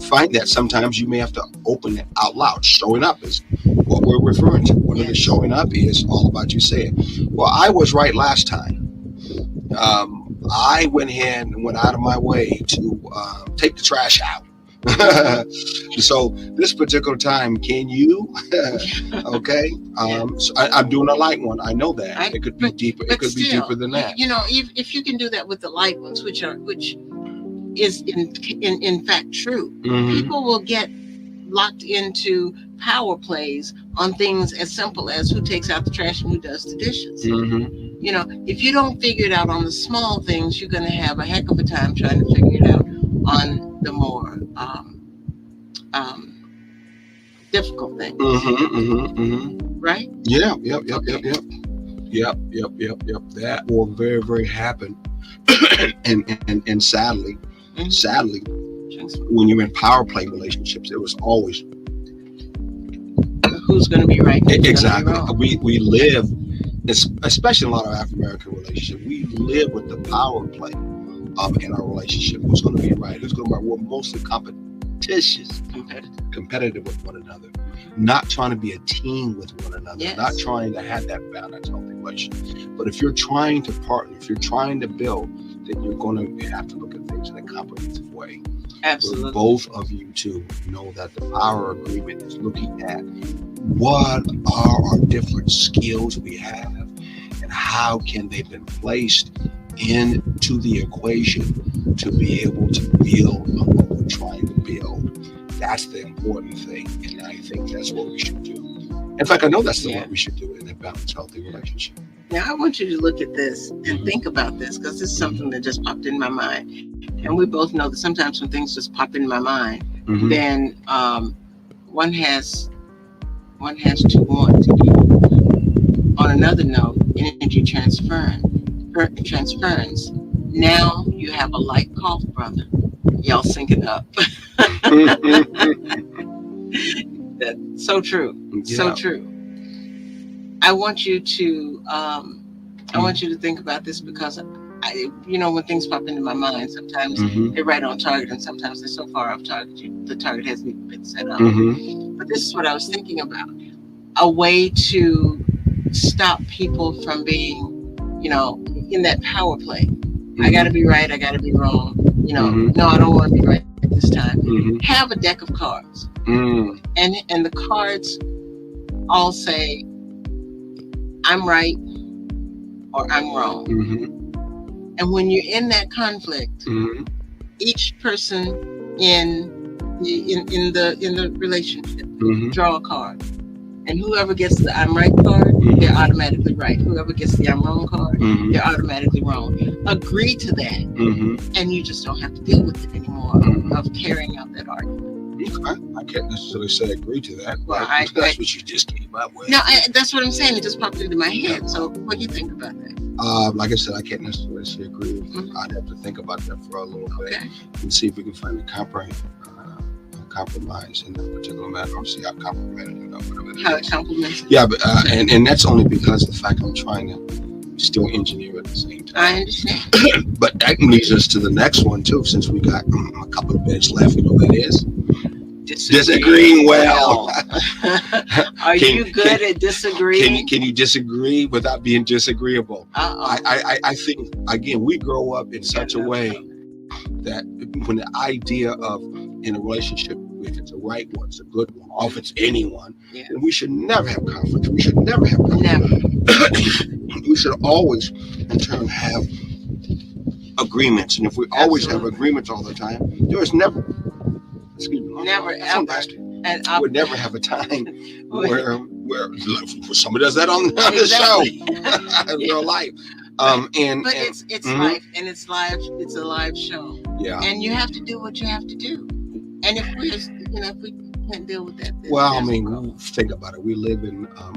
find that sometimes you may have to open it out loud. Showing up is what we're referring to. One of the showing up is all about you saying, well, I was right last time. I went ahead and went out of my way to take the trash out. So this particular time, can you? Okay. So I'm doing a light one. I know that it could be deeper. It could be deeper than that. If you can do that with the light ones, which is in fact true, people will get locked into power plays on things as simple as who takes out the trash and who does the dishes. If you don't figure it out on the small things, you're going to have a heck of a time trying to figure it out on the more difficult things. Right? Yeah. Yep. That will very, very happen. and sadly, when you're in power play relationships, it was always who's going to be right. Exactly. We live, especially in a lot of African American relationships, we live with the power play in our relationship. Who's going to be right? Who's going to be right? We're mostly competitive with one another, not trying to be a team with one another, not trying to have that balanced, healthy relationship. But if you're trying to partner, if you're trying to build, then you're going to have to look at things in a comprehensive way. Absolutely. For both of you to know that the power agreement is looking at what are our different skills we have and how can they be placed into the equation to be able to build on what we're trying to build. That's the important thing, and I think that's what we should do. In fact, I know that's what we should do in a balanced, healthy relationship. Now, I want you to look at this and think about this, because this is something that just popped in my mind. And we both know that sometimes when things just pop in my mind, then one has to want to be. On another note, energy transference. Now You have a light cough, brother. Y'all sync it up. That's so true. So Yeah. true. I want you to I want you to think about this because when things pop into my mind, sometimes Mm-hmm. they're right on target, and sometimes they're so far off target, the target hasn't even been set up. Mm-hmm. But this is what I was thinking about: a way to stop people from being, in that power play. I got to be right. I got to be wrong. Mm-hmm. No, I don't want to be right this time. Mm-hmm. Have a deck of cards, Mm. and the cards all say, "I'm right" or "I'm wrong." Mm-hmm. And when you're in that conflict, Mm-hmm. each person in the relationship Mm-hmm. draw a card, and whoever gets the "I'm right" card, they're automatically right. Whoever gets the "I'm wrong" card, Mm-hmm. they're automatically wrong. Agree to that, Mm-hmm. and you just don't have to deal with it anymore of carrying out that argument. Okay. I can't necessarily say agree to that. Well, That's what you just came up with. No, that's what I'm saying. It just popped into my head. So, what do you think about that? Like I said, I can't necessarily say agree. Mhm. I'd have to think about that for a little bit Okay. and see if we can find a compromise in that particular matter, or see how complimented, whatever it How is. it complements. Yeah, but and that's only because of the fact I'm trying to still engineer at the same time. I understand. But that leads us to the next one too, since we got a couple of minutes left. You know what it is? Disagreeing well. Are you good at disagreeing? Can you disagree without being disagreeable? Uh-oh. I think again we grow up in such a way that when the idea of in a relationship, if it's a right one, it's a good one, or if it's anyone, Yeah. then we should never have conflict. We should never have conflict. Never. We should always, in turn, have agreements. And if we always have agreements all the time, there is never, excuse me, Never, that's ever. nasty. And We would never have a time where somebody does that on the show in real life. But and it's mhm. life, and it's live. It's a live show, Yeah. and you have to do what you have to do. And if we can't deal with that, then Well, I there's a mean, problem. think about it. We live in a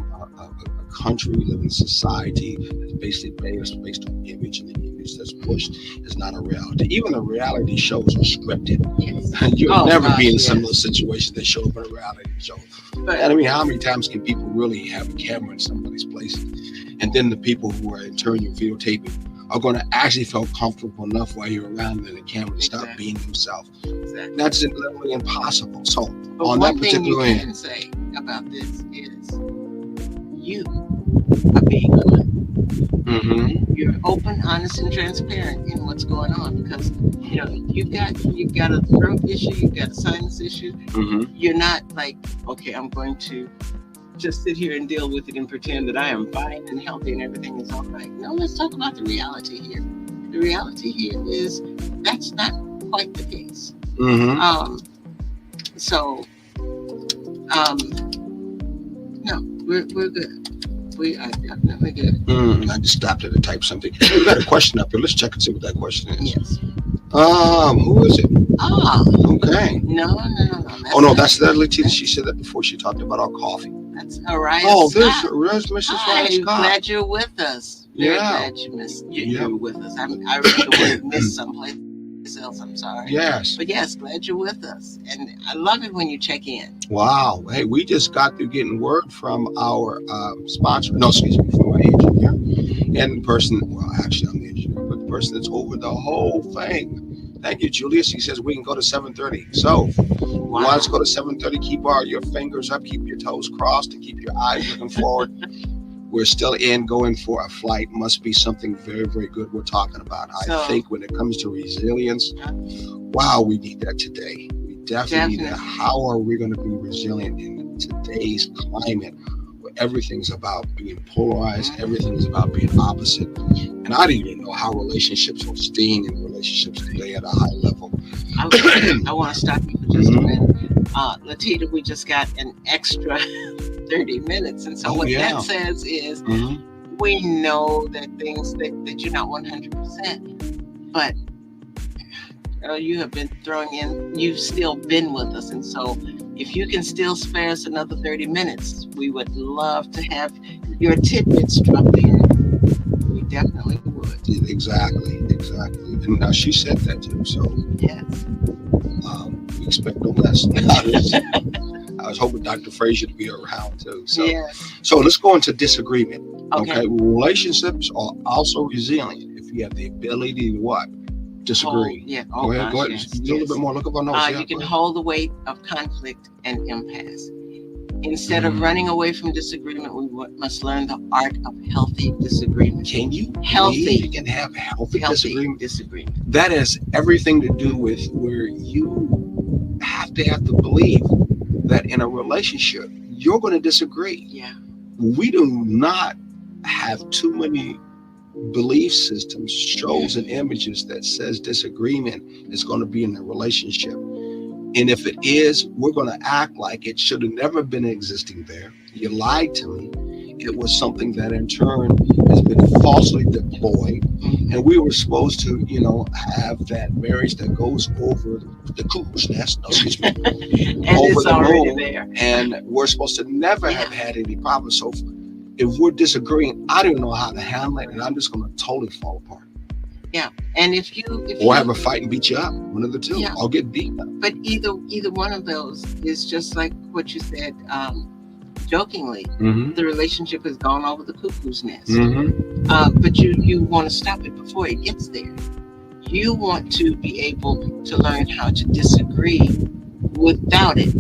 country, we live in a society that's basically based on image, and the image that's pushed is not a reality. Even the reality shows are scripted. Yes. You'll never be in yes. similar situations that show up in a reality show. But And I mean, how many times can people really have a camera in somebody's place? And then the people who are in turn you're videotaping are going to actually feel comfortable enough while you're around them in the camera to stop Exactly. being themselves. exactly. That's literally impossible. So But on one that thing you particular can end, say about this is you are being honest. mm-hmm. You're open, honest, and transparent in what's going on because you've got a throat issue, you've got a sinus issue. Mm-hmm. You're not like, okay, I'm going to just sit here and deal with it and pretend that I am fine and healthy and everything is all right. No, let's talk about the reality here. The reality here is that's not quite the case. Mm-hmm. So no, we're good. We are definitely good. I just stopped it to type something. We got a question up here. Let's check and see what that question is. Yes. Who is it? Okay. No. Oh no, that's Letita. She said that before. She talked about our coffee. That's Araya Oh, Scott. there's Mrs. Hi, Ryan Scott. glad you're with us. Very Yeah. glad you're with us. I read the word miss someplace else. I'm sorry. Yes. But yes, glad you're with us. And I love it when you check in. Wow. Hey, we just got through getting word from our sponsor. No, excuse me, from our engineer. And the person, well, actually, I'm the engineer, but the person that's over the whole thing. Thank you, Julius. He says we can go to 7:30. So, Wow. let's go to 7:30. Keep your fingers up, keep your toes crossed, and keep your eyes looking forward. We're still going for a flight. Must be something very, very good we're talking about. I think when it comes to resilience, wow, we need that today. We definitely need that. How are we going to be resilient in today's climate where everything's about being polarized, everything is about being opposite? And I didn't even know how relationships were staying in relationships today at a high level. I want to stop you for just a minute. Letita, we just got an extra 30 minutes. And so what that says is we know that things that you're not 100%, but you have been throwing in, you've still been with us. And so if you can still spare us another 30 minutes, we would love to have your tidbits dropped in. We definitely would. it. Exactly. And now she said that too. So Yes. we expect no less. I was hoping Dr. Frazier to be around too. So, Yes. so let's go into disagreement. Okay. Okay, relationships are also resilient if you have the ability to what? Disagree. Yeah. Go Oh ahead. Go gosh. ahead. Yes. Do a little bit more. Look up our notes. Yeah. You can Go ahead. hold the weight of conflict and impasse. Instead of running away from disagreement, we must learn the art of healthy disagreement. Can you Healthy. believe you can have healthy disagreement? Disagreement. That has everything to do with where you have to believe that in a relationship you're going to disagree. Yeah. We do not have too many belief systems, shows, and images that says disagreement is going to be in a relationship. And if it is, we're going to act like it should have never been existing there. You lied to me. It was something that in turn has been falsely deployed. And we were supposed to, have that marriage that goes over the cuckoo's nest, excuse me, And over it's the already moon. there. And we're supposed to never have had any problems. So if we're disagreeing, I don't know how to handle it, and I'm just going to totally fall apart. Yeah. And if Or have a fight and beat you up, one of the two. Yeah. I'll get beaten up. But either one of those is just like what you said, jokingly. Mm-hmm. The relationship has gone over the cuckoo's nest. Mm-hmm. But you want to stop it before it gets there. You want to be able to learn how to disagree without it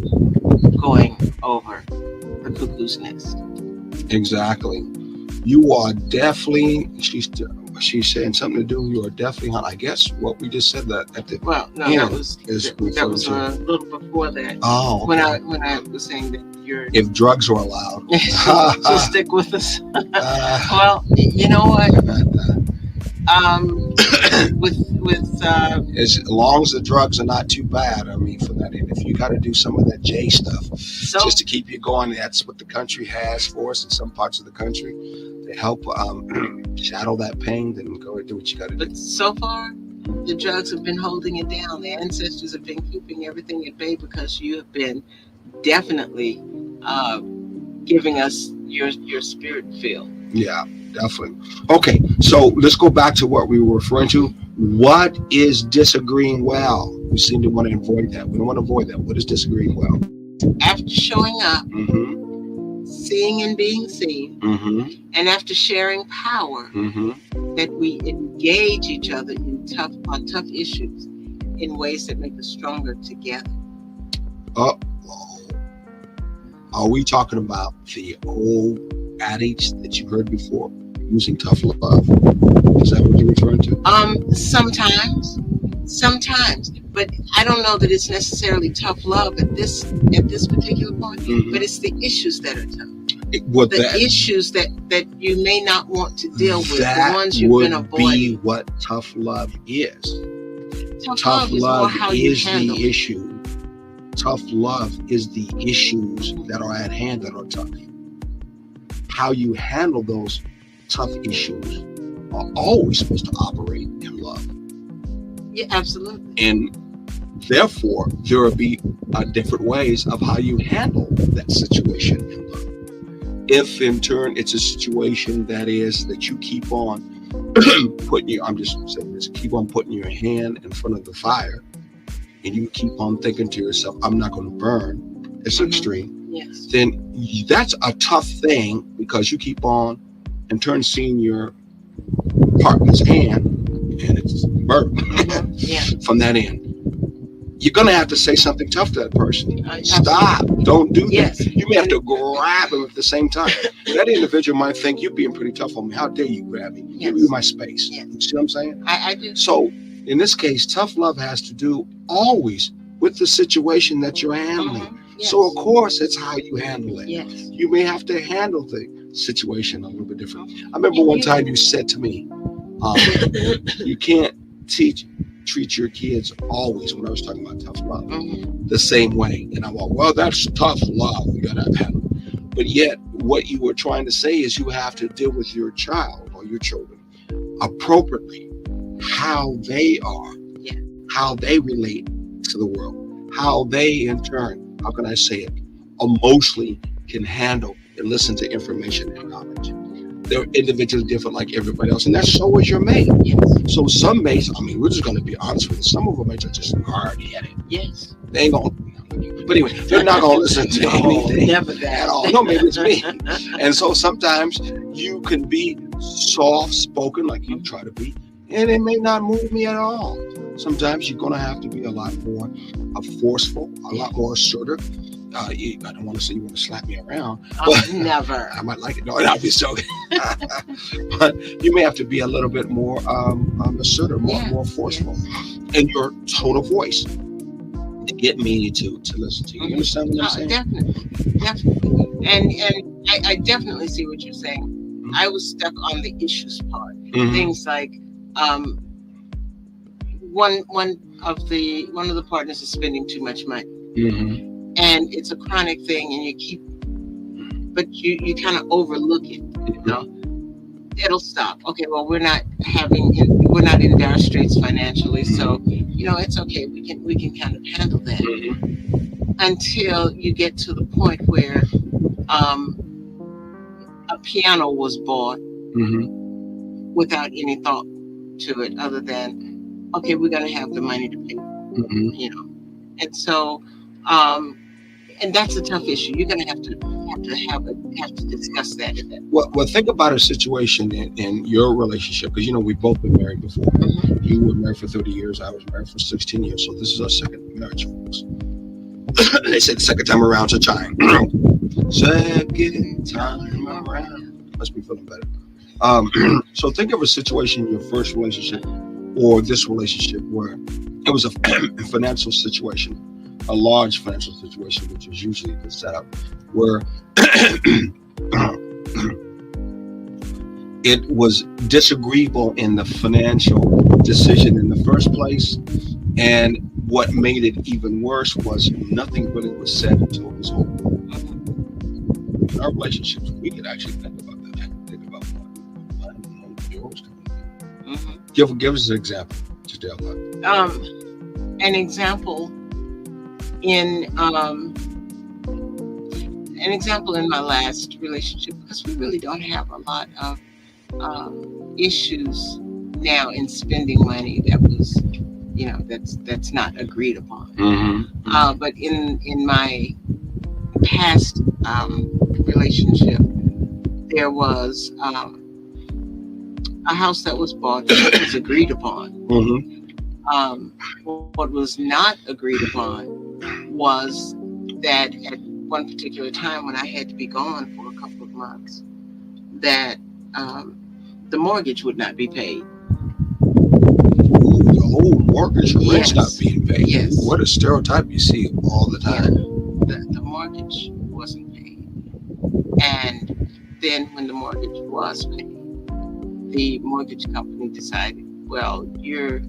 going over the cuckoo's nest. Exactly. You are definitely, she's saying something to do. You are definitely, I guess what we just said that at the that was to. a little before that. Oh, okay. When I was saying that you're, if drugs were allowed, so stick with us. Well, you know what? As long as the drugs are not too bad, I mean, for that, and if you got to do some of that J stuff just to keep you going, that's what the country has for us in some parts of the country to help shadow that pain. Then go and do what you got to do. But so far, the drugs have been holding it down. The ancestors have been keeping everything at bay because you have been definitely giving us your spirit feel. Yeah, definitely. Okay, so let's go back to what we were referring to. What is disagreeing well? We seem to want to avoid that. We don't want to avoid that. What is disagreeing well? After showing up, mm-hmm. seeing and being seen, mm-hmm. and after sharing power, mm-hmm. that we engage each other in tough issues in ways that make us stronger together. Are we talking about the old adage that you heard before, using tough love? Is that what you're referring to? Sometimes, but I don't know that it's necessarily tough love at this particular point. Mm-hmm. But it's the issues that are tough. Issues that you may not want to deal with, the ones you've been avoiding. That would be what tough love is. Tough love is the issue. Tough love is the issues that are at hand that are tough. How you handle those tough issues are always supposed to operate in love. Yeah, absolutely. And therefore, there will be different ways of how you handle that situation in love. If in turn it's a situation that you keep on putting your hand in front of the fire, and you keep on thinking to yourself, I'm not going to burn, it's extreme. Yes. Then that's a tough thing, because you keep on in turn seeing your partner's hand and it's burnt from that end. You're going to have to say something tough to that person. Stop. Don't do that. You may have to grab him at the same time. That individual might think you're being pretty tough on me. How dare you grab me? Give me my space. Yes. You see what I'm saying? I do. So in this case, tough love has to do always with the situation that you're handling. Yes. So of course, it's how you handle it. Yes. You may have to handle the situation a little bit different. I remember one time you said to me, you can't treat your kids always, when I was talking about tough love, the same way. And I went, well, that's tough love. You gotta handle it. But yet, what you were trying to say is you have to deal with your child or your children appropriately, how they are, how they relate to the world, how they in turn, how can I say it, emotionally can handle and listen to information and knowledge. they're individually different like everybody else, and that's so is your mate. Yes. So some mates, I mean, we're just going to be honest with you. Some of our mates are just hard headed. Yes. They ain't gonna. But anyway, they're not gonna listen to No, anything never that. at all. No, maybe it's me. And so sometimes you can be soft spoken, like you try to be, and it may not move me at all. Sometimes you're gonna have to be a lot more forceful, a lot more assertive. I don't want to say you want to slap me around, but Never. I might like it. No, I'll be joking. But you may have to be a little bit more assertive, more forceful in your tone of voice to get me to listen to you. You understand what I'm saying? Definitely. And I definitely see what you're saying. I was stuck on the issues part. Things like one of the partners is spending too much money. And it's a chronic thing, and but you kind of overlook it. You know, it'll stop. Okay, well, we're not in dire straits financially, so it's okay. We can kind of handle that until you get to the point where a piano was bought without any thought to it, other than okay, we're gonna have the money to pay. And so. And that's a tough issue. You're going to have to discuss that. Well, think about a situation in your relationship, because we've both been married before. You were married for 30 years. I was married for 16 years. So this is our second marriage, folks. They said second time around's a chime. Second time around. Must be feeling better. So think of a situation in your first relationship or this relationship where it was a financial situation. A large financial situation, which is usually the setup, where it was disagreeable in the financial decision in the first place, and what made it even worse was nothing really was said until it was over. In our relationships, we could actually think about that. Think about what yours coming. Give us an example, just an example. In an example in my last relationship, because we really don't have a lot of issues now in spending money that was that's not agreed upon. But in my past relationship, there was a house that was bought that was agreed upon. What was not agreed upon was that at one particular time when I had to be gone for a couple of months, that the mortgage would not be paid. The whole mortgage rent's not being paid. Yes. What a stereotype you see all the time. The mortgage wasn't paid. And then when the mortgage was paid, the mortgage company decided, well, you're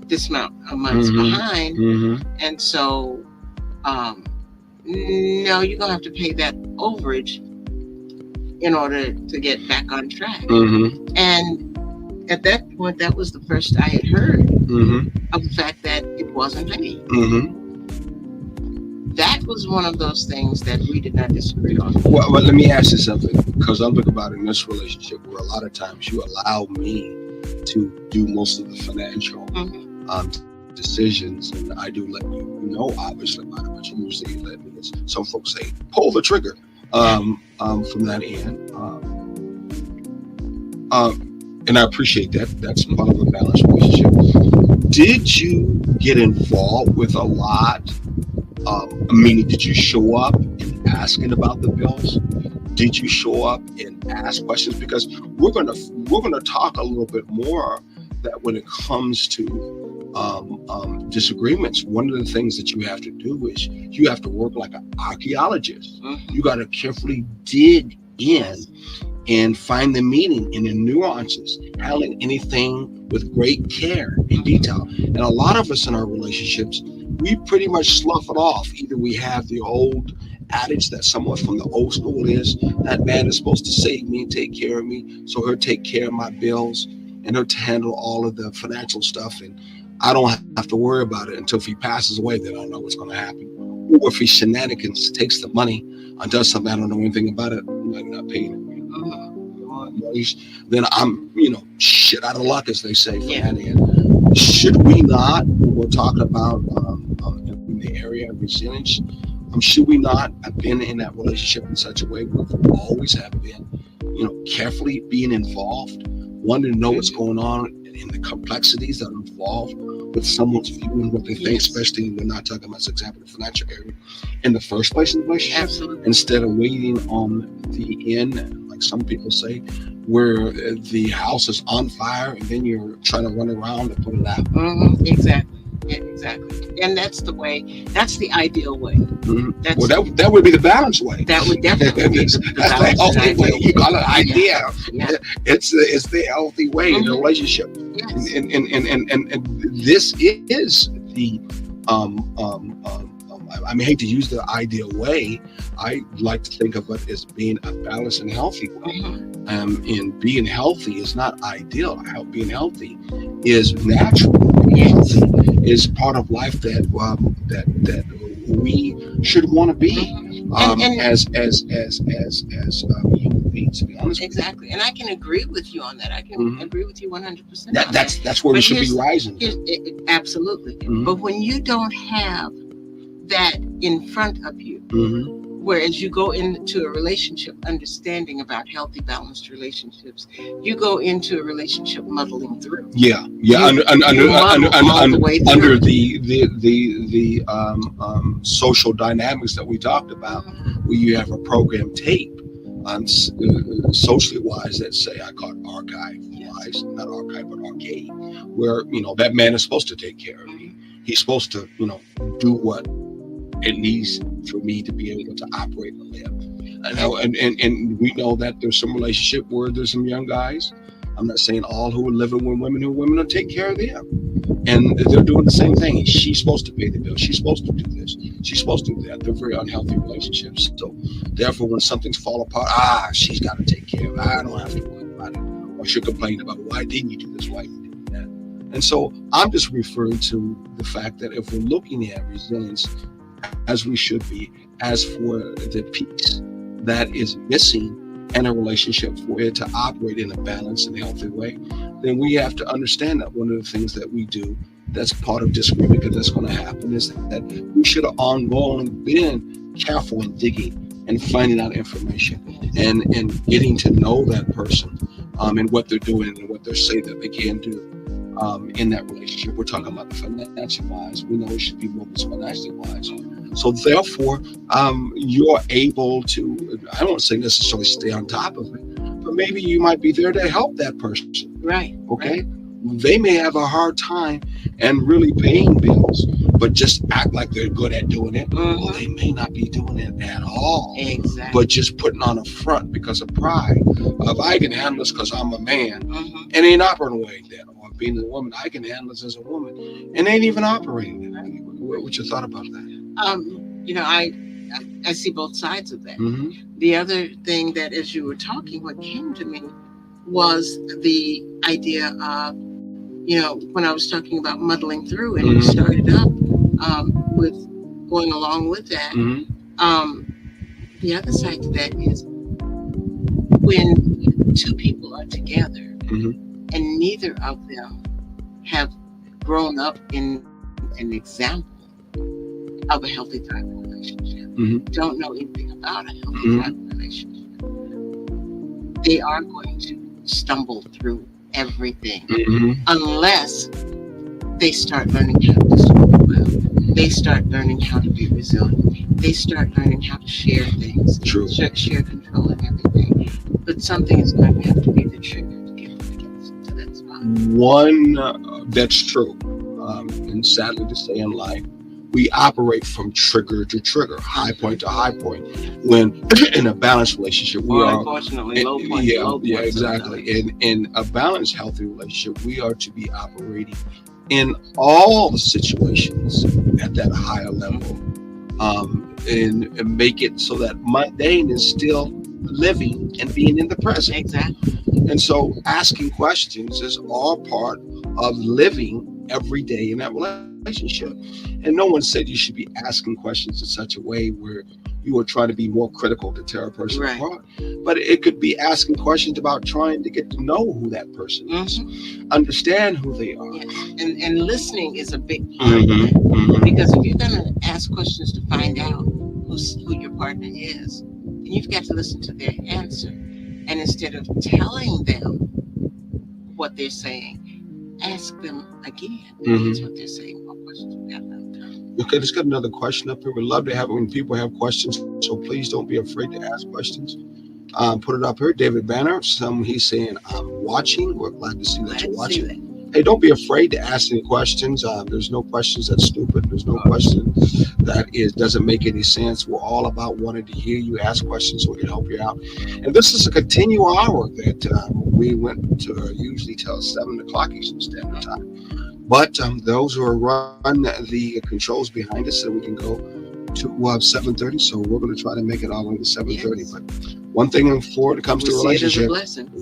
this amount of months behind, and so no, you're gonna have to pay that overage in order to get back on track. And at that point, that was the first I had heard of the fact that it wasn't paid. That was one of those things that we did not disagree on. Well, let me ask you something, because I look about it in this relationship where a lot of times you allow me to do most of the financial decisions, and I do let you know obviously about it, but you usually let me, as some folks say, pull the trigger from that end. And I appreciate that. That's part of a balanced relationship. Did you get involved with a lot? Meaning, did you show up and asking about the bills? Did you show up and ask questions? Because we're gonna talk a little bit more that when it comes to disagreements, one of the things that you have to do is you have to work like an archaeologist. You got to carefully dig in and find the meaning and the nuances, handling anything with great care and detail. And a lot of us in our relationships, we pretty much slough it off. Either we have the old adage that someone from the old school is, that man is supposed to save me and take care of me, so he'll take care of my bills and he'll handle all of the financial stuff, and I don't have to worry about it until if he passes away, then I know what's going to happen. Or if he shenanigans, takes the money and does something I don't know anything about it, I'm not paying it. then I'm, shit out of luck, as they say from Yeah. that end. Should we not, when we're talking about in the area of resilience, should we not have been in that relationship in such a way where we always have been, carefully being involved, wanting to know what's Mhm. going on in the complexities that are involved with someone's view and what they think, Yes. especially when we're not talking about, for example, the financial area in the first place in the relationship, Absolutely. instead of waiting on the end, like some people say, where the house is on fire and then you're trying to run around and put it out. Exactly. Yeah, exactly. And that's the way. That's the ideal way. Well, That's that would be the balanced way. that would definitely be the That's the balanced and healthy way. ideal You way. call it idea. Yeah. It's the healthy way in a Mhm. relationship. Yes. And this is the I mean, I hate to use the ideal way. I like to think of it as being a balanced and healthy way. Mhm. And being healthy is not ideal. Being healthy is natural. Yes. Is part of life that we should want to be And as human beings. To be honest with exactly. And I can agree with you on that. I can Mhm. agree with you 100% you, on that. that's where we But should be here's rising. here's absolutely. Mhm. But when you don't have that in front of you, Mhm. whereas you go into a relationship understanding about healthy, balanced relationships, you go into a relationship muddling through. Yeah, You- you muddle all the way under through. the social dynamics that we talked about, where you have a program tape, socially wise, that say, I call it archive wise, not archive but arcade, where that man is supposed to take care of me. He's supposed to do what it needs for me to be able to operate and live. I know, and we know that there's some relationship where there's some young guys. I'm not saying all who are living with women who women will take care of them, and they're doing the same thing. She's supposed to pay the bill. She's supposed to do this. She's supposed to do that. They're very unhealthy relationships. So therefore, when something's fall apart, she's got to take care of it. I don't have to worry about it. Or she'll complain about, why didn't you do this? Why didn't you do that? And so I'm just referring to the fact that if we're looking at resilience as we should be, as for the piece that is missing in a relationship for it to operate in a balanced and healthy way, then we have to understand that one of the things that we do that's part of disagreement, because that's going to happen, is that we should have ongoing been careful in digging and finding out information and getting to know that person and what they're doing and what they're saying that they can do in that relationship. We're talking about the financial wise. We know it should be more financially wise. So therefore, you're able to, I don't say necessarily stay on top of it, but maybe you might be there to help that person. Right. Okay. Right. They may have a hard time and really paying bills, but just act like they're good at doing it. Well, they may not be doing it at all. Exactly. But just putting on a front because of pride. Of, I can handle this because I'm a man, Mhm. and ain't operating like that. Or being a woman, I can handle this as a woman, and ain't even operating that. What's your thought about that? I see both sides of that. Mm-hmm. The other thing that, as you were talking, what came to me was the idea of, when I was talking about muddling through, and you started up with going along with that. The other side to that is when two people are together and neither of them have grown up in an example of a healthy thriving relationship, don't know anything about a healthy thriving relationship, they are going to stumble through everything unless they start learning how to distribute well. They start learning how to be resilient. They start learning how to share things, True. share control and everything. But something is going to have to be the trigger to get them to that spot. One, that's true. And sadly to say, in life, we operate from trigger to trigger, high point to high point. When in a balanced relationship, we are unfortunately low point to low point. Yeah, exactly. In a balanced, healthy relationship, we are to be operating in all the situations at that higher level, and make it so that mundane is still living and being in the present. Exactly. And so asking questions is all part of living every day in that relationship. And no one said you should be asking questions in such a way where you will try to be more critical to tear a person Right. apart. But it could be asking questions about trying to get to know who that person is, understand who they are. Yes. And listening is a big part of that. Because if you're going to ask questions to find out who your partner is, then you've got to listen to their answer. And instead of telling them what they're saying, ask them again if it's what they're saying. What questions we got another time? Okay, let's get another question up here. We'd love to have it when people have questions, so please don't be afraid to ask questions. Put it up here. David Banner, he's saying, I'm watching. We're glad to see that you're watching. Hey, don't be afraid to ask any questions. There's no questions that's stupid. There's no question that doesn't make any sense. We're all about wanting to hear you ask questions so we can help you out. And this is a continual hour that we went to usually till 7 o'clock Eastern Standard Time. But those who are run the controls behind us so we can go to 7:30. So we're going to try to make it all the way to 7:30. Yes. But one thing when it comes to relationship,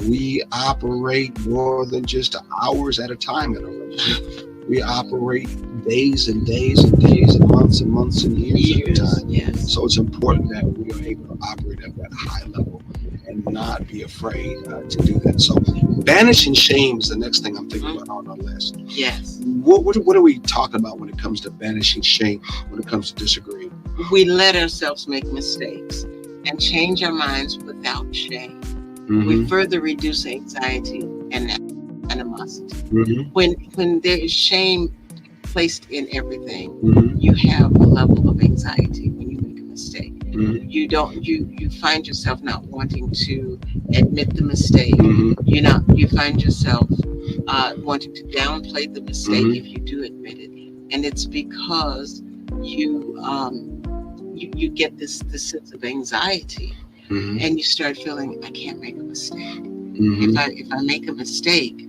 we operate more than just hours at a time in a relationship. We operate days and days and days and months and years at a time. Yes. So it's important that we are able to operate at that high level and not be afraid to do that. So banishing shame is the next thing I'm thinking about on our list. Yes. What are we talking about when it comes to banishing shame, when it comes to disagreeing? We let ourselves make mistakes and change our minds without shame. We further reduce anxiety and animosity. When there is shame placed in everything, you have a level of anxiety when you make a mistake. You find yourself not wanting to admit the mistake. You find yourself wanting to downplay the mistake if you do admit it, and it's because you get this sense of anxiety, and you start feeling, I can't make a mistake. If I make a mistake,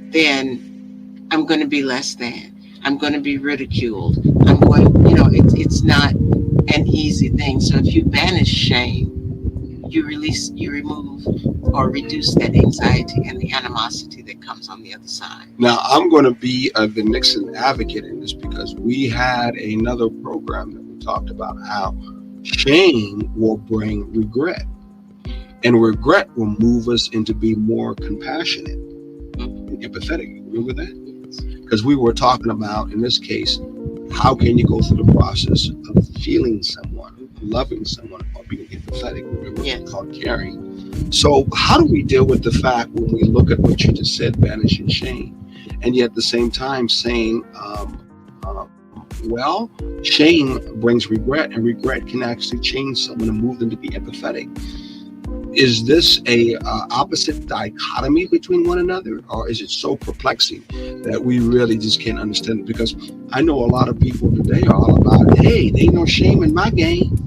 then I'm going to be less than. I'm going to be ridiculed. It's not an easy thing. So if you banish shame, you remove or reduce that anxiety and the animosity that comes on the other side. Now, I'm going to be the Nixon advocate in this because we had another program that we talked about how shame will bring regret, and regret will move us into being more compassionate and empathetic. Remember that? Because we were talking about, in this case, how can you go through the process of feeling someone, loving someone, or being empathetic? Remember, it's called caring. So how do we deal with the fact when we look at what you just said, banishing shame, and yet at the same time saying, well, shame brings regret, and regret can actually change someone and move them to be empathetic. Is this a opposite dichotomy between one another, or is it so perplexing that we really just can't understand it? Because I know a lot of people today are all about, hey, there ain't no shame in my game.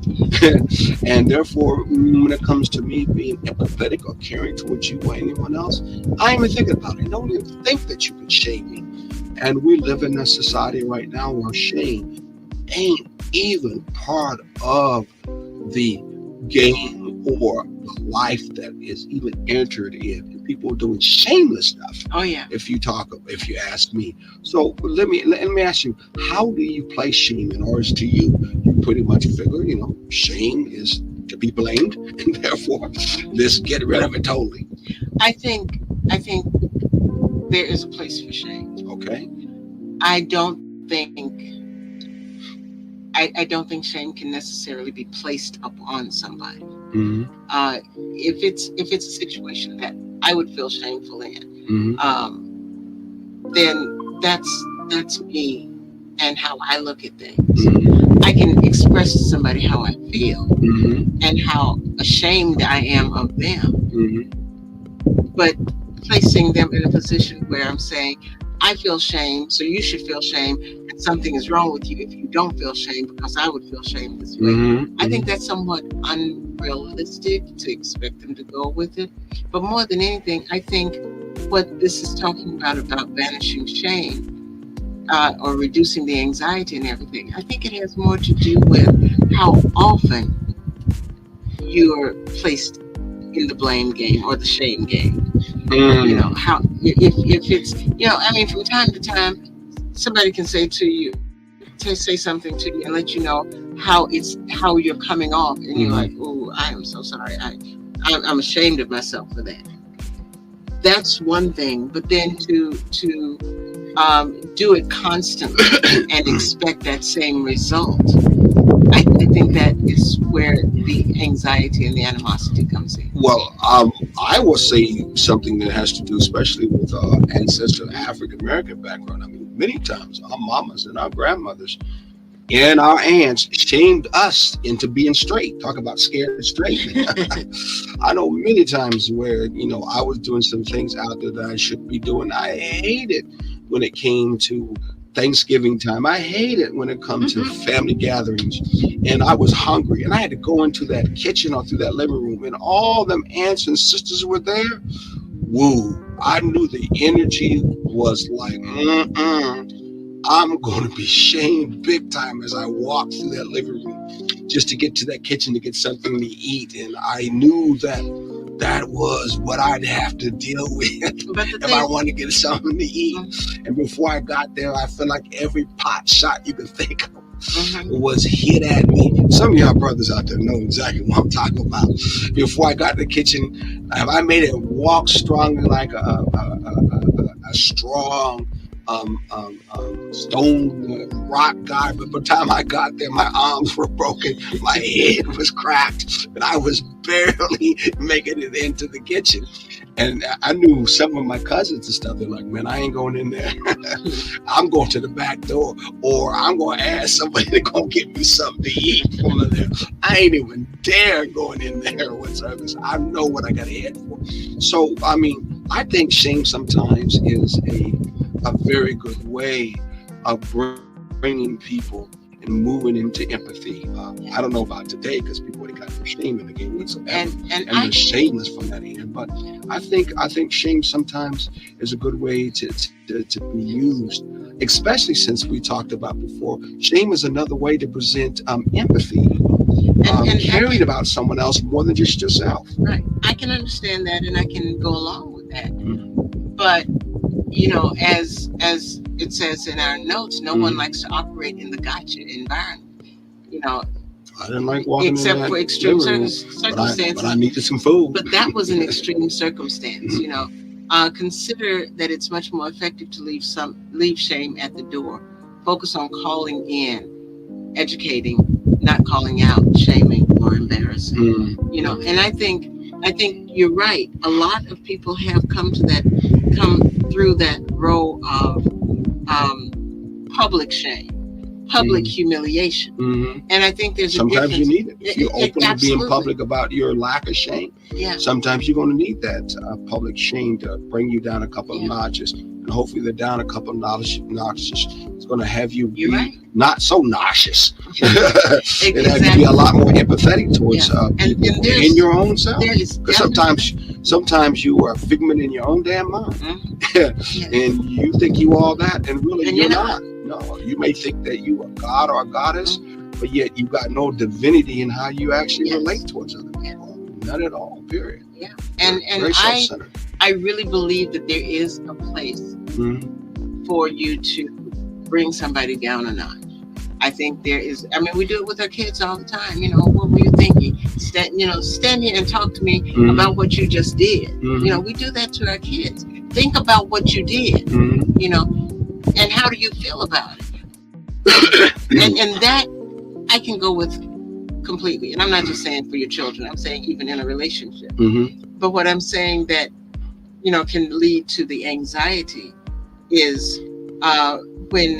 And therefore, when it comes to me being empathetic or caring towards you or anyone else, I ain't even thinking about it. Don't even think that you can shame me. And we live in a society right now where shame ain't even part of the game or the life that is even entered in. And people are doing shameless stuff. Oh yeah. If you ask me. So let me ask you, how do you place shame in ours to you? You pretty much figure, shame is to be blamed, and therefore let's get rid of it totally. I think there is a place for shame. Okay. I don't think shame can necessarily be placed upon somebody. If it's a situation that I would feel shameful in, then that's me and how I look at things. I can express to somebody how I feel and how ashamed I am of them, but placing them in a position where I'm saying, I feel shame, so you should feel shame, and something is wrong with you if you don't feel shame, because I would feel shame this way. I think that's somewhat unrealistic to expect them to go with it. But more than anything, I think what this is talking about banishing shame or reducing the anxiety and everything, I think it has more to do with how often you're placed in the blame game or the shame game. How if it's from time to time somebody can say something to you and let you know how you're coming off, and you're like, Mm-hmm. oh, I am so sorry. I'm ashamed of myself for that. That's one thing. But then to do it constantly and expect that same result, I think that is where the anxiety and the animosity comes in. Well, I will say something that has to do, especially with ancestral African American background. I mean, many times our mamas and our grandmothers and our aunts shamed us into being straight. Talk about scared straight. I know many times where I was doing some things out there that I should be doing. I hated when it came to Thanksgiving time. I hated when it come to Mhm. family gatherings, and I was hungry, and I had to go into that kitchen or through that living room, and all them aunts and sisters were there. Woo! I knew the energy was like, I'm going to be shamed big time as I walk through that living room just to get to that kitchen to get something to eat. And I knew that that was what I'd have to deal with But the if I thing, wanted to get something to eat. mhm, And before I got there, I felt like every pot shot you could think of mhm, was hit at me. Some of y'all brothers out there know exactly what I'm talking about. Before I got in the kitchen, if I made it walk strongly like a strong stone rock guy, but by the time I got there, my arms were broken, my head was cracked, and I was barely making it into the kitchen. And I knew some of my cousins and stuff. They're like, "Man, I ain't going in there. I'm going to the back door, or I'm going to ask somebody to go get me something to eat from there. I ain't even dare going in there whatsoever. I know what I got to head for." So, I mean, I think shame sometimes is a very good way of bringing people and moving into empathy. I don't know about today because people ain't got no shame in the game whatsoever, and and they're shameless from that end. But I think shame sometimes is a good way to be used, especially since we talked about before. Shame is another way to present empathy, I caring can, about someone else more than just yourself. right, I can understand that, and I can go along with that. Mm-hmm. But as it says in our notes, no one likes to operate in the gotcha environment. You know, I didn't like walking in except that for extreme living room, but I circumstances. needed some food. But that was an extreme circumstance. Consider that it's much more effective to leave shame at the door. Focus on calling in, educating, not calling out, shaming or embarrassing. And I think you're right. A lot of people have come through that role of public shame, public humiliation. Mm-hmm. And I think there's a Sometimes you difference. need it. If you're openly being Absolutely. public about your lack of shame, Yeah. sometimes you're going to need that public shame to bring you down a couple of Yeah. notches. And hopefully, the down a couple of notches is going to have you You're be right. not so nauseous. And have you be Exactly. a lot more empathetic towards Yeah. And people there's in your own self. there is Because definitely. sometimes you are a figment in your own damn mind. Mhm. Yes. And you think you all that, and really And you're you're not. No, you may think that you are God or a goddess, but yet you got no divinity in how you actually Yes. relate towards other people. None at all. Period. Yeah. And Very I self-centered. I really believe that there is a place Mm-hmm. for you to bring somebody down a notch. I think there is. I mean, we do it with our kids all the time. What were you thinking? Stand here and talk to me about what you just did. Mm-hmm. We do that to our kids. Think about what you did. Mm-hmm. And how do you feel about it? And that I can go with completely. And I'm not just saying for your children. I'm saying even in a relationship. Mm-hmm. But what I'm saying that can lead to the anxiety is when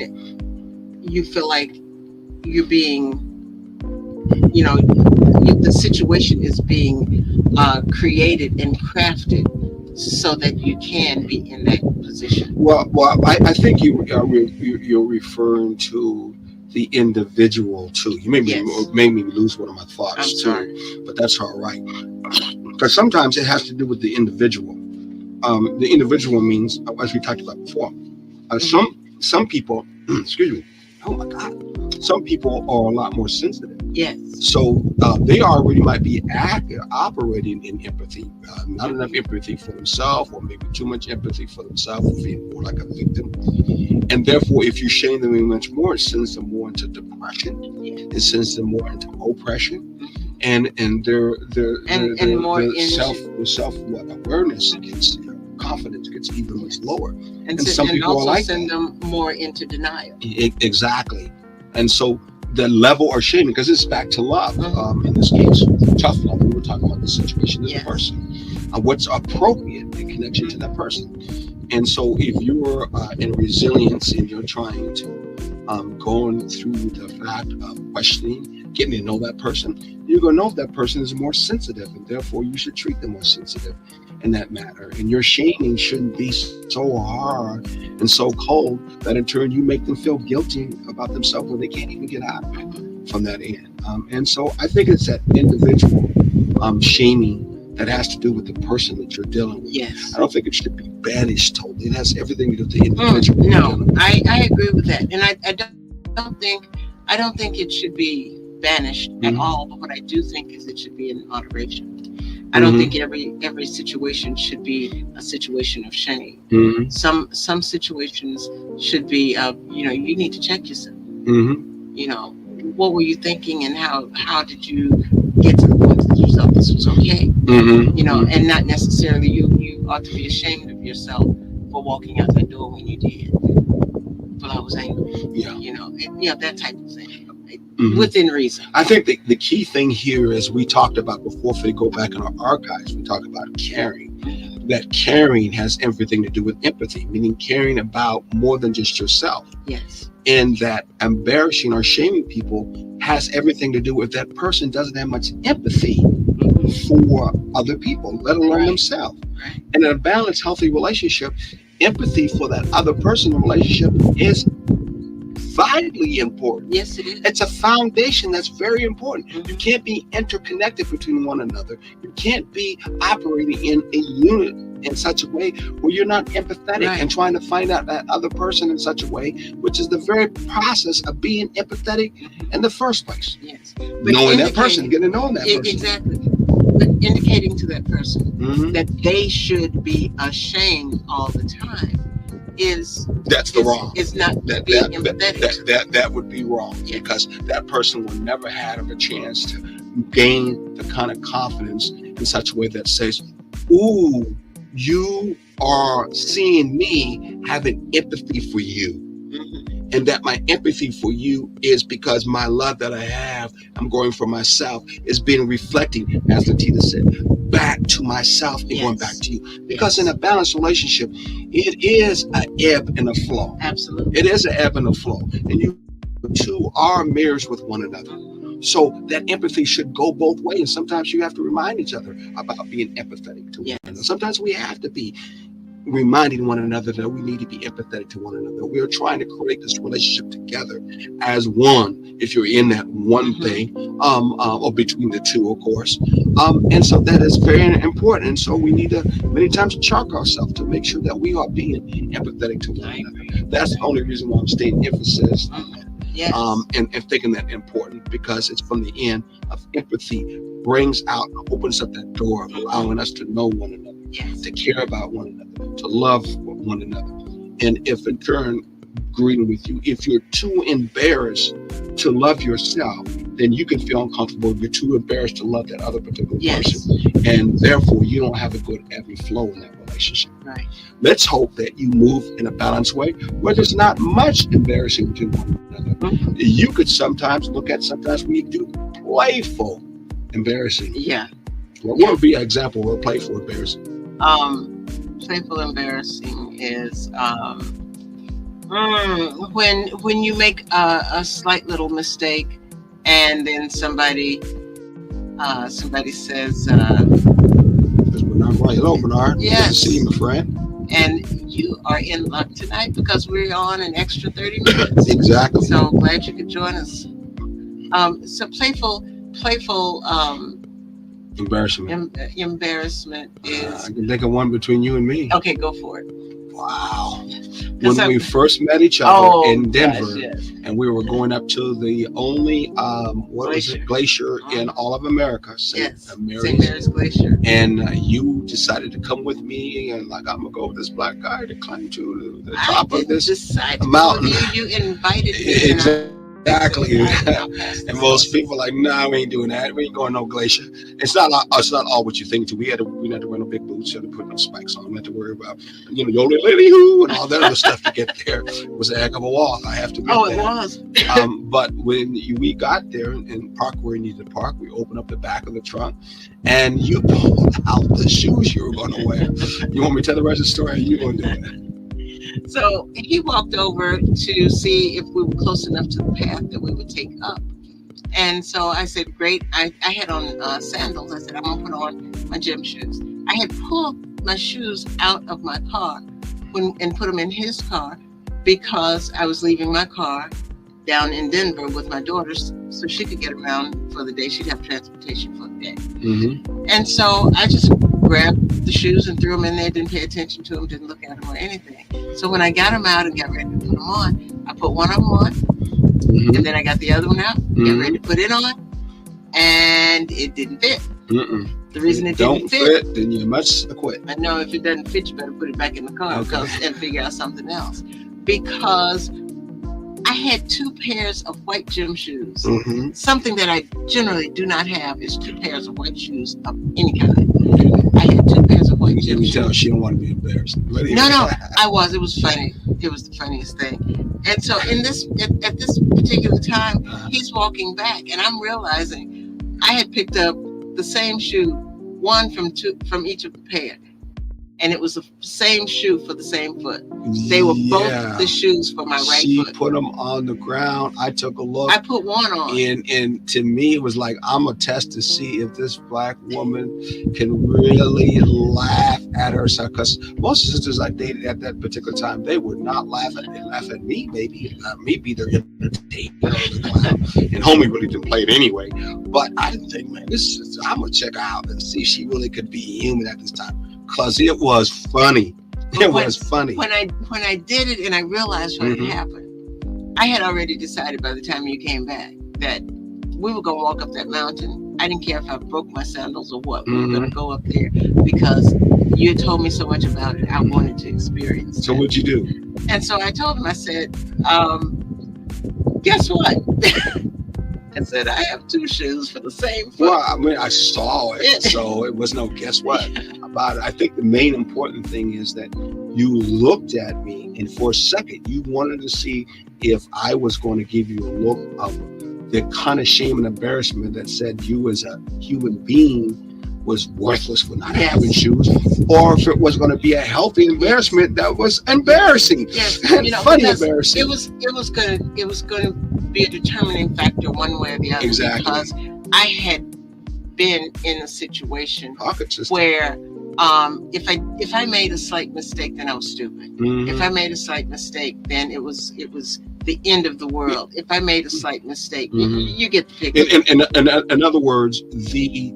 you feel like you're being, the situation is being created and crafted so that you can be in that position. Well, I think you're referring to the individual too. You Yes. made me lose one of my I'm thoughts sorry. too, but that's all right. Because sometimes it has to do with the individual. The individual means, as we talked about before, some people, excuse me, oh my God, some people are a lot more sensitive. Yes. So they already might be operating in empathy, not enough empathy for themselves, or maybe too much empathy for themselves, or feeling more like a victim. And therefore, if you shame them much more, it sends them more into depression. Yes. It sends them more into oppression, Mhm. and And more their into, self awareness gets, confidence gets even much yes, lower. And some and people are also like that. send them more into denial. Exactly. And so the level of shaming, because it's back to love, Mhm. in this case, tough love. We were talking about the situation as a Yes. person, what's appropriate in connection to that person. And so if you're in resilience and you're trying to going through the fact of questioning, getting to know that person, you're going to know if that person is more sensitive, and therefore you should treat them more sensitive in that matter. And your shaming shouldn't be so hard and so cold that in turn you make them feel guilty about themselves when they can't even get out from that end. And so I think it's that individual shaming that has to do with the person that you're dealing with. I Yes. don't think it should be banished totally. It has everything to do with the individual you're No, dealing with. I agree with that, and I don't think it should be banished at all. But Mm-hmm. what I do think is it should be in moderation. I don't think Mm-hmm. every situation should be a situation of shame. Mm-hmm. Some situations should be you need to check yourself. Mm-hmm. You know, what were you thinking, and how did you get to the point that you thought this was okay? Mm-hmm. And Mm-hmm. not necessarily you ought to be ashamed of yourself for walking out that door when you did. But I was angry. Yeah. That type of thing. Mm-hmm. Within reason. I think the key thing here is we talked about before, if we go back in our archives, we talked about caring. Mhm. That caring has everything to do with empathy, meaning caring about more than just yourself. Yes. And that embarrassing or shaming people has everything to do with that person doesn't have much empathy Mhm. for other people, let alone Right. themselves. Right. And in a balanced, healthy relationship, empathy for that other person in the relationship is vitally important. Yes, it is. It's a foundation that's very important. You Mhm. can't be interconnected between one another. You can't be operating in a unit in such a way where you're not empathetic Right. and trying to find out that other person in such a way, which is the very process of being empathetic Mhm. in the first place. Yes. But Knowing that person, indicating getting to know that person. exactly, but indicating to that person Hmm. that they should be ashamed all the time is That's the wrong. is not That being that that empathetic. that would be wrong, Yes. because that person will never have a chance to gain the kind of confidence in such a way that says, "Ooh, you are seeing me having empathy for you." Mhm. And that my empathy for you is because my love that I have, I'm going for myself, is being reflecting, as Latita said, back to myself and going back Yes. to you. Because in Yes. a balanced relationship, it is an ebb and a flow. Absolutely. It is an ebb and a flow. And you two are mirrors with one another. Mhm. So that empathy should go both ways. And sometimes you have to remind each other about being empathetic to one another. Yes. Sometimes we have to be reminding one another that we need to be empathetic to one another. We are trying to create this relationship together as one. If you're in that one Mhm. thing, or between the two, of course, and so that is very important. And so we need to many times check ourselves to make sure that we are being empathetic to one I another. agree. That's the only reason why I'm staying emphasis on Mhm. that, Yes. and thinking that important, because it's from the end of empathy brings out, opens up that door of allowing us to know one another, Yes. to care about one another, to love one another. And if in turn, agreeing with you, if you're too embarrassed to love yourself, then you can feel uncomfortable. You're too embarrassed to love that other particular Yes. person. And therefore, you don't have a good ebb and flow in that relationship. Right. Let's hope that you move in a balanced way where there's not much embarrassing between one another. Mhm. You could sometimes look at, sometimes we do playful embarrassing. Yeah. What Yeah. would be an example of playful embarrassing? Playful embarrassing is when you make a slight little mistake, and then somebody says, There's Bernard. Well, hello, Bernard. Good to yes, see you, my friend. and you are in luck tonight because we're on an extra 30 minutes. Exactly. So glad you could join us. So playful Embarrassment. embarrassment I is can think of one between you and me. okay. Go for it. Wow. 'Cause When we first met each other oh in Denver, gosh, yes. and we were going up to the only what was it, glacier in all of America, St. Yes, St. Mary's. Mary's Glacier. And you decided to come with me, and like, I'm gonna go with this black guy to climb to the top I of didn't this decide to go mountain. with you. You invited me, and Exactly. Exactly. I'll pass And this most on. people are like, nah, we ain't doing that. We ain't going no glacier. It's not all what you think. We had to wear no big boots. We had to put no spikes on. We had to worry about, yodel lily hoo and all that other stuff to get there. It was a heck of a walk. I have to admit Oh, it that. was. But when we got there and parked where we needed to park, we opened up the back of the trunk, and you pulled out the shoes you were going to wear. You want me to tell the rest of the story? Or you going to do it? So he walked over to see if we were close enough to the path that we would take up. And so I said, great. I had on sandals. I said, I'm going to put on my gym shoes. I had pulled my shoes out of my car and put them in his car because I was leaving my car down in Denver with my daughters so she could get around for the day. She'd have transportation for the day. Mm-hmm. And so I just grabbed the shoes and threw them in there, didn't pay attention to them, didn't look at them or anything. So when I got them out and got ready to put them on, I put one of them on, Mm-hmm. and then I got the other one out, got ready to put it on, and it didn't fit. Mm-mm. The reason it Don't didn't fit, then you must quit. I know if it doesn't fit, you better put it back in the car Okay. and figure out something else. Because I had two pairs of white gym shoes. Mm-hmm. Something that I generally do not have is two pairs of white shoes of any kind. I had two pairs of white You gym can shoes. tell she don't want to be embarrassed. No, I was. It was funny. It was the funniest thing. And so in this at this particular time, he's walking back, and I'm realizing I had picked up the same shoe, one from each of the pair, and it was the same shoe for the same foot. They were both the shoes for my right she foot. put them on the ground. I took a look. I put one on. And to me, it was like, I'm a test to see if this black woman can really laugh at herself. Because most sisters I dated at that particular time, they would not laugh at. They laugh at me, maybe. Me be their entertainer or the clown. And homie really didn't play it anyway. But I didn't think, man, I'm going to check her out and see if she really could be human at this time. Because it was funny. It was funny. When I did it and I realized what had happened, I had already decided by the time you came back that we were going to walk up that mountain. I didn't care if I broke my sandals or what. We were going to go up there because you had told me so much about it. I wanted to experience it. So what'd you do? And so I told him, I said, guess what? I said, I have two shoes for the same foot. Well, I mean, I saw it, so it was no guess what about it. I think the main important thing is that you looked at me, and for a second, you wanted to see if I was going to give you a look of the kind of shame and embarrassment that said you as a human being was worthless for not having shoes, or if it was going to be a healthy embarrassment that was embarrassing, funny embarrassing. It was going to be a determining factor one way or the other. Exactly. Because I had been in a situation Pocket where if I made a slight mistake, then I was stupid. If I made a slight mistake, then it was the end of the world. If I made a slight mistake, you get the picture. In other words, the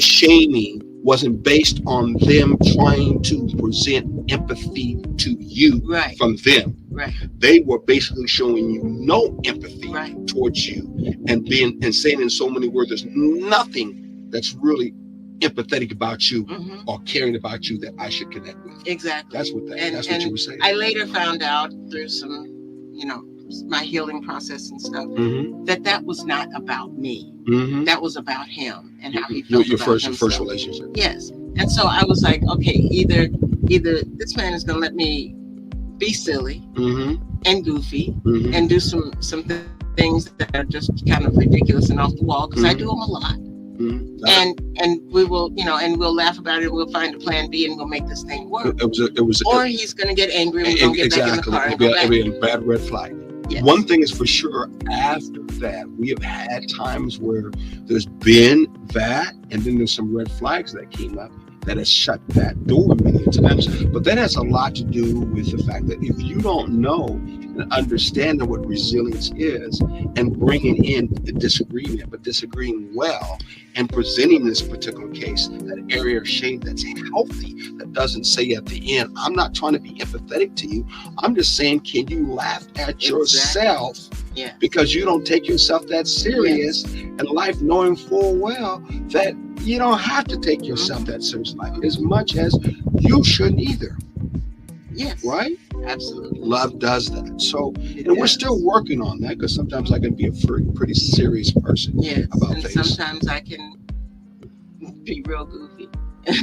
shaming wasn't based on them trying to present empathy to you from them. Right. They were basically showing you no empathy towards you and saying in so many words, there's nothing that's really empathetic about you or caring about you that I should connect with. Exactly. That's what you were saying. I later found out through some, my healing process and stuff, that was not about me. That was about him and how he felt your about first himself. relationship. Yes. And so I was like, okay, either this man is going to let me be silly and goofy and do some things that are just kind of ridiculous and off the wall, because I do them a lot. And we will, and we'll laugh about it. We'll find a plan B and we'll make this thing work. Or he's going to get angry and we're going to get back in the car and go back. It'll be a bad red flag. Yes. One thing is for sure, after that, we have had times where there's been that, and then there's some red flags that came up that has shut that door many times. But that has a lot to do with the fact that if you don't know and understand what resilience is and bringing in the disagreement, but disagreeing well and presenting this particular case, that area of shame that's healthy, that doesn't say at the end, I'm not trying to be empathetic to you. I'm just saying, can you laugh at yourself? Yeah. Because you don't take yourself that serious in life, knowing full well that you don't have to take yourself that serious in life as much as you shouldn't either. Yes. Right? Absolutely. Love does that. So, It and we're does. still working on that because sometimes I can be a pretty serious person Yes. about And things. sometimes I can be real goofy.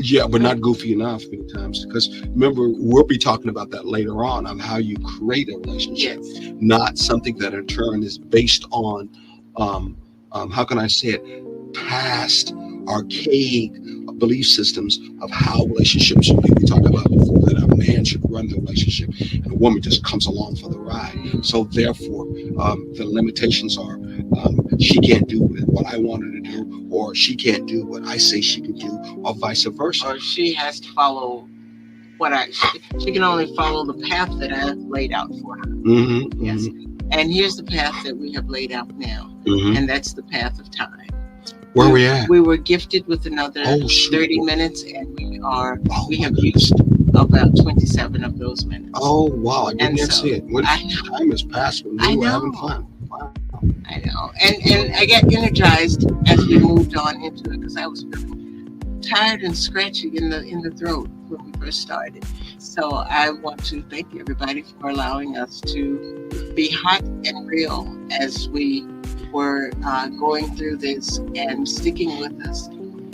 Yeah, but not goofy enough many times. Because remember, we'll be talking about that later on how you create a relationship, Yes. not something that in turn is based on, how can I say it, past archaic belief systems of how relationships should be. We talked about before that a man should run the relationship and a woman just comes along for the ride. So therefore, the limitations are she can't do what I want her to do, or she can't do what I say she can do, or vice versa. Or she has to follow what she can only follow the path that I've laid out for her. Mm-hmm, Yes. mm-hmm, And here's the path that we have laid out now, mm-hmm. and that's the path of time. Where are we at? We were gifted with another 30 minutes, and we have used about 27 of those minutes. Oh wow, I didn't even so see it. Time has passed when we were having fun. Wow. I know. And I got energized as we moved on into it because I was feeling tired and scratchy in the throat when we first started. So I want to thank everybody for allowing us to be hot and real as we were going through this and sticking with us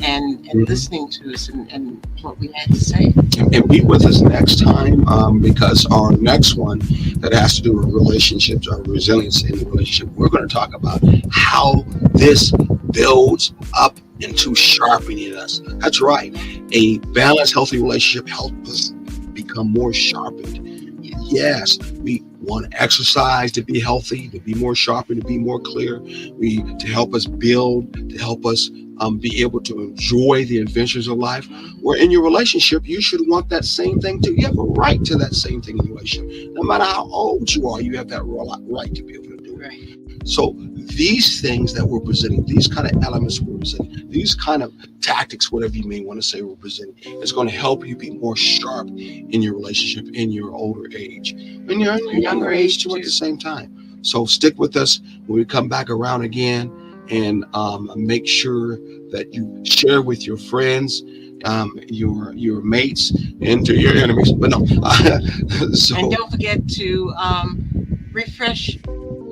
and listening to us and what we had to say. And be with us next time because our next one that has to do with relationships or resilience in the relationship, we're going to talk about how this builds up into sharpening us. That's right. A balanced, healthy relationship helps us become more sharpened. Yes, we want exercise to be healthy, to be more sharpened, to be more clear. To help us build, to help us be able to enjoy the adventures of life. Where in your relationship, you should want that same thing too. You have a right to that same thing in your relationship. No matter how old you are, you have that right to be able to do it. Right. So these things that we're presenting, these kind of elements we're presenting, these kind of tactics, whatever you may want to say we're presenting, is going to help you be more sharp in your relationship in your older age. And you're in your younger age too at the same time. So stick with us when we come back around again, and make sure that you share with your friends, your mates, and to your enemies. But no, so, and don't forget to refresh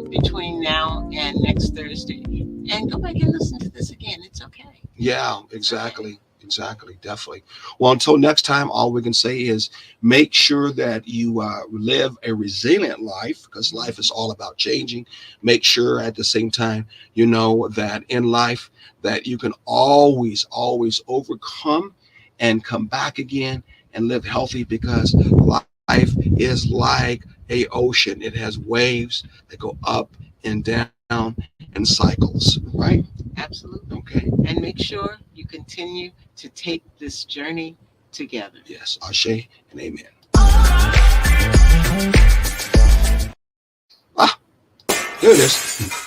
between now and next Thursday, and go back and listen to this again. It's okay. Yeah, exactly. Exactly, definitely. Well, until next time, all we can say is make sure that you live a resilient life, because life is all about changing. Make sure at the same time, you know that in life that you can always, always overcome and come back again and live healthy, because life is like a ocean. It has waves that go up and down and cycles, right? Absolutely. Okay. And make sure you continue to take this journey together. Yes, Ashe and amen. Ah, here it is.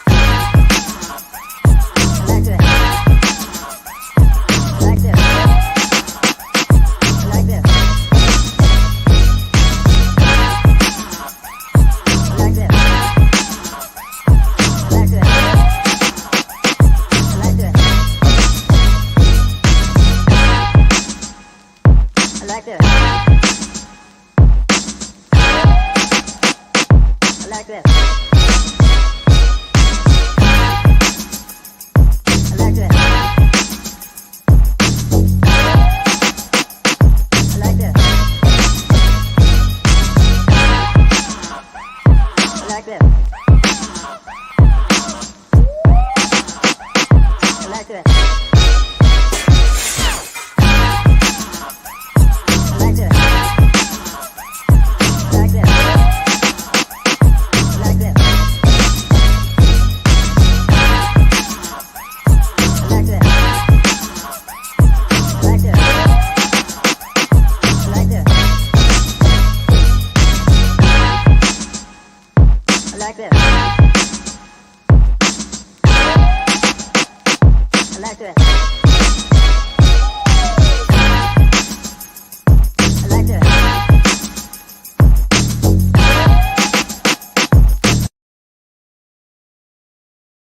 I like that.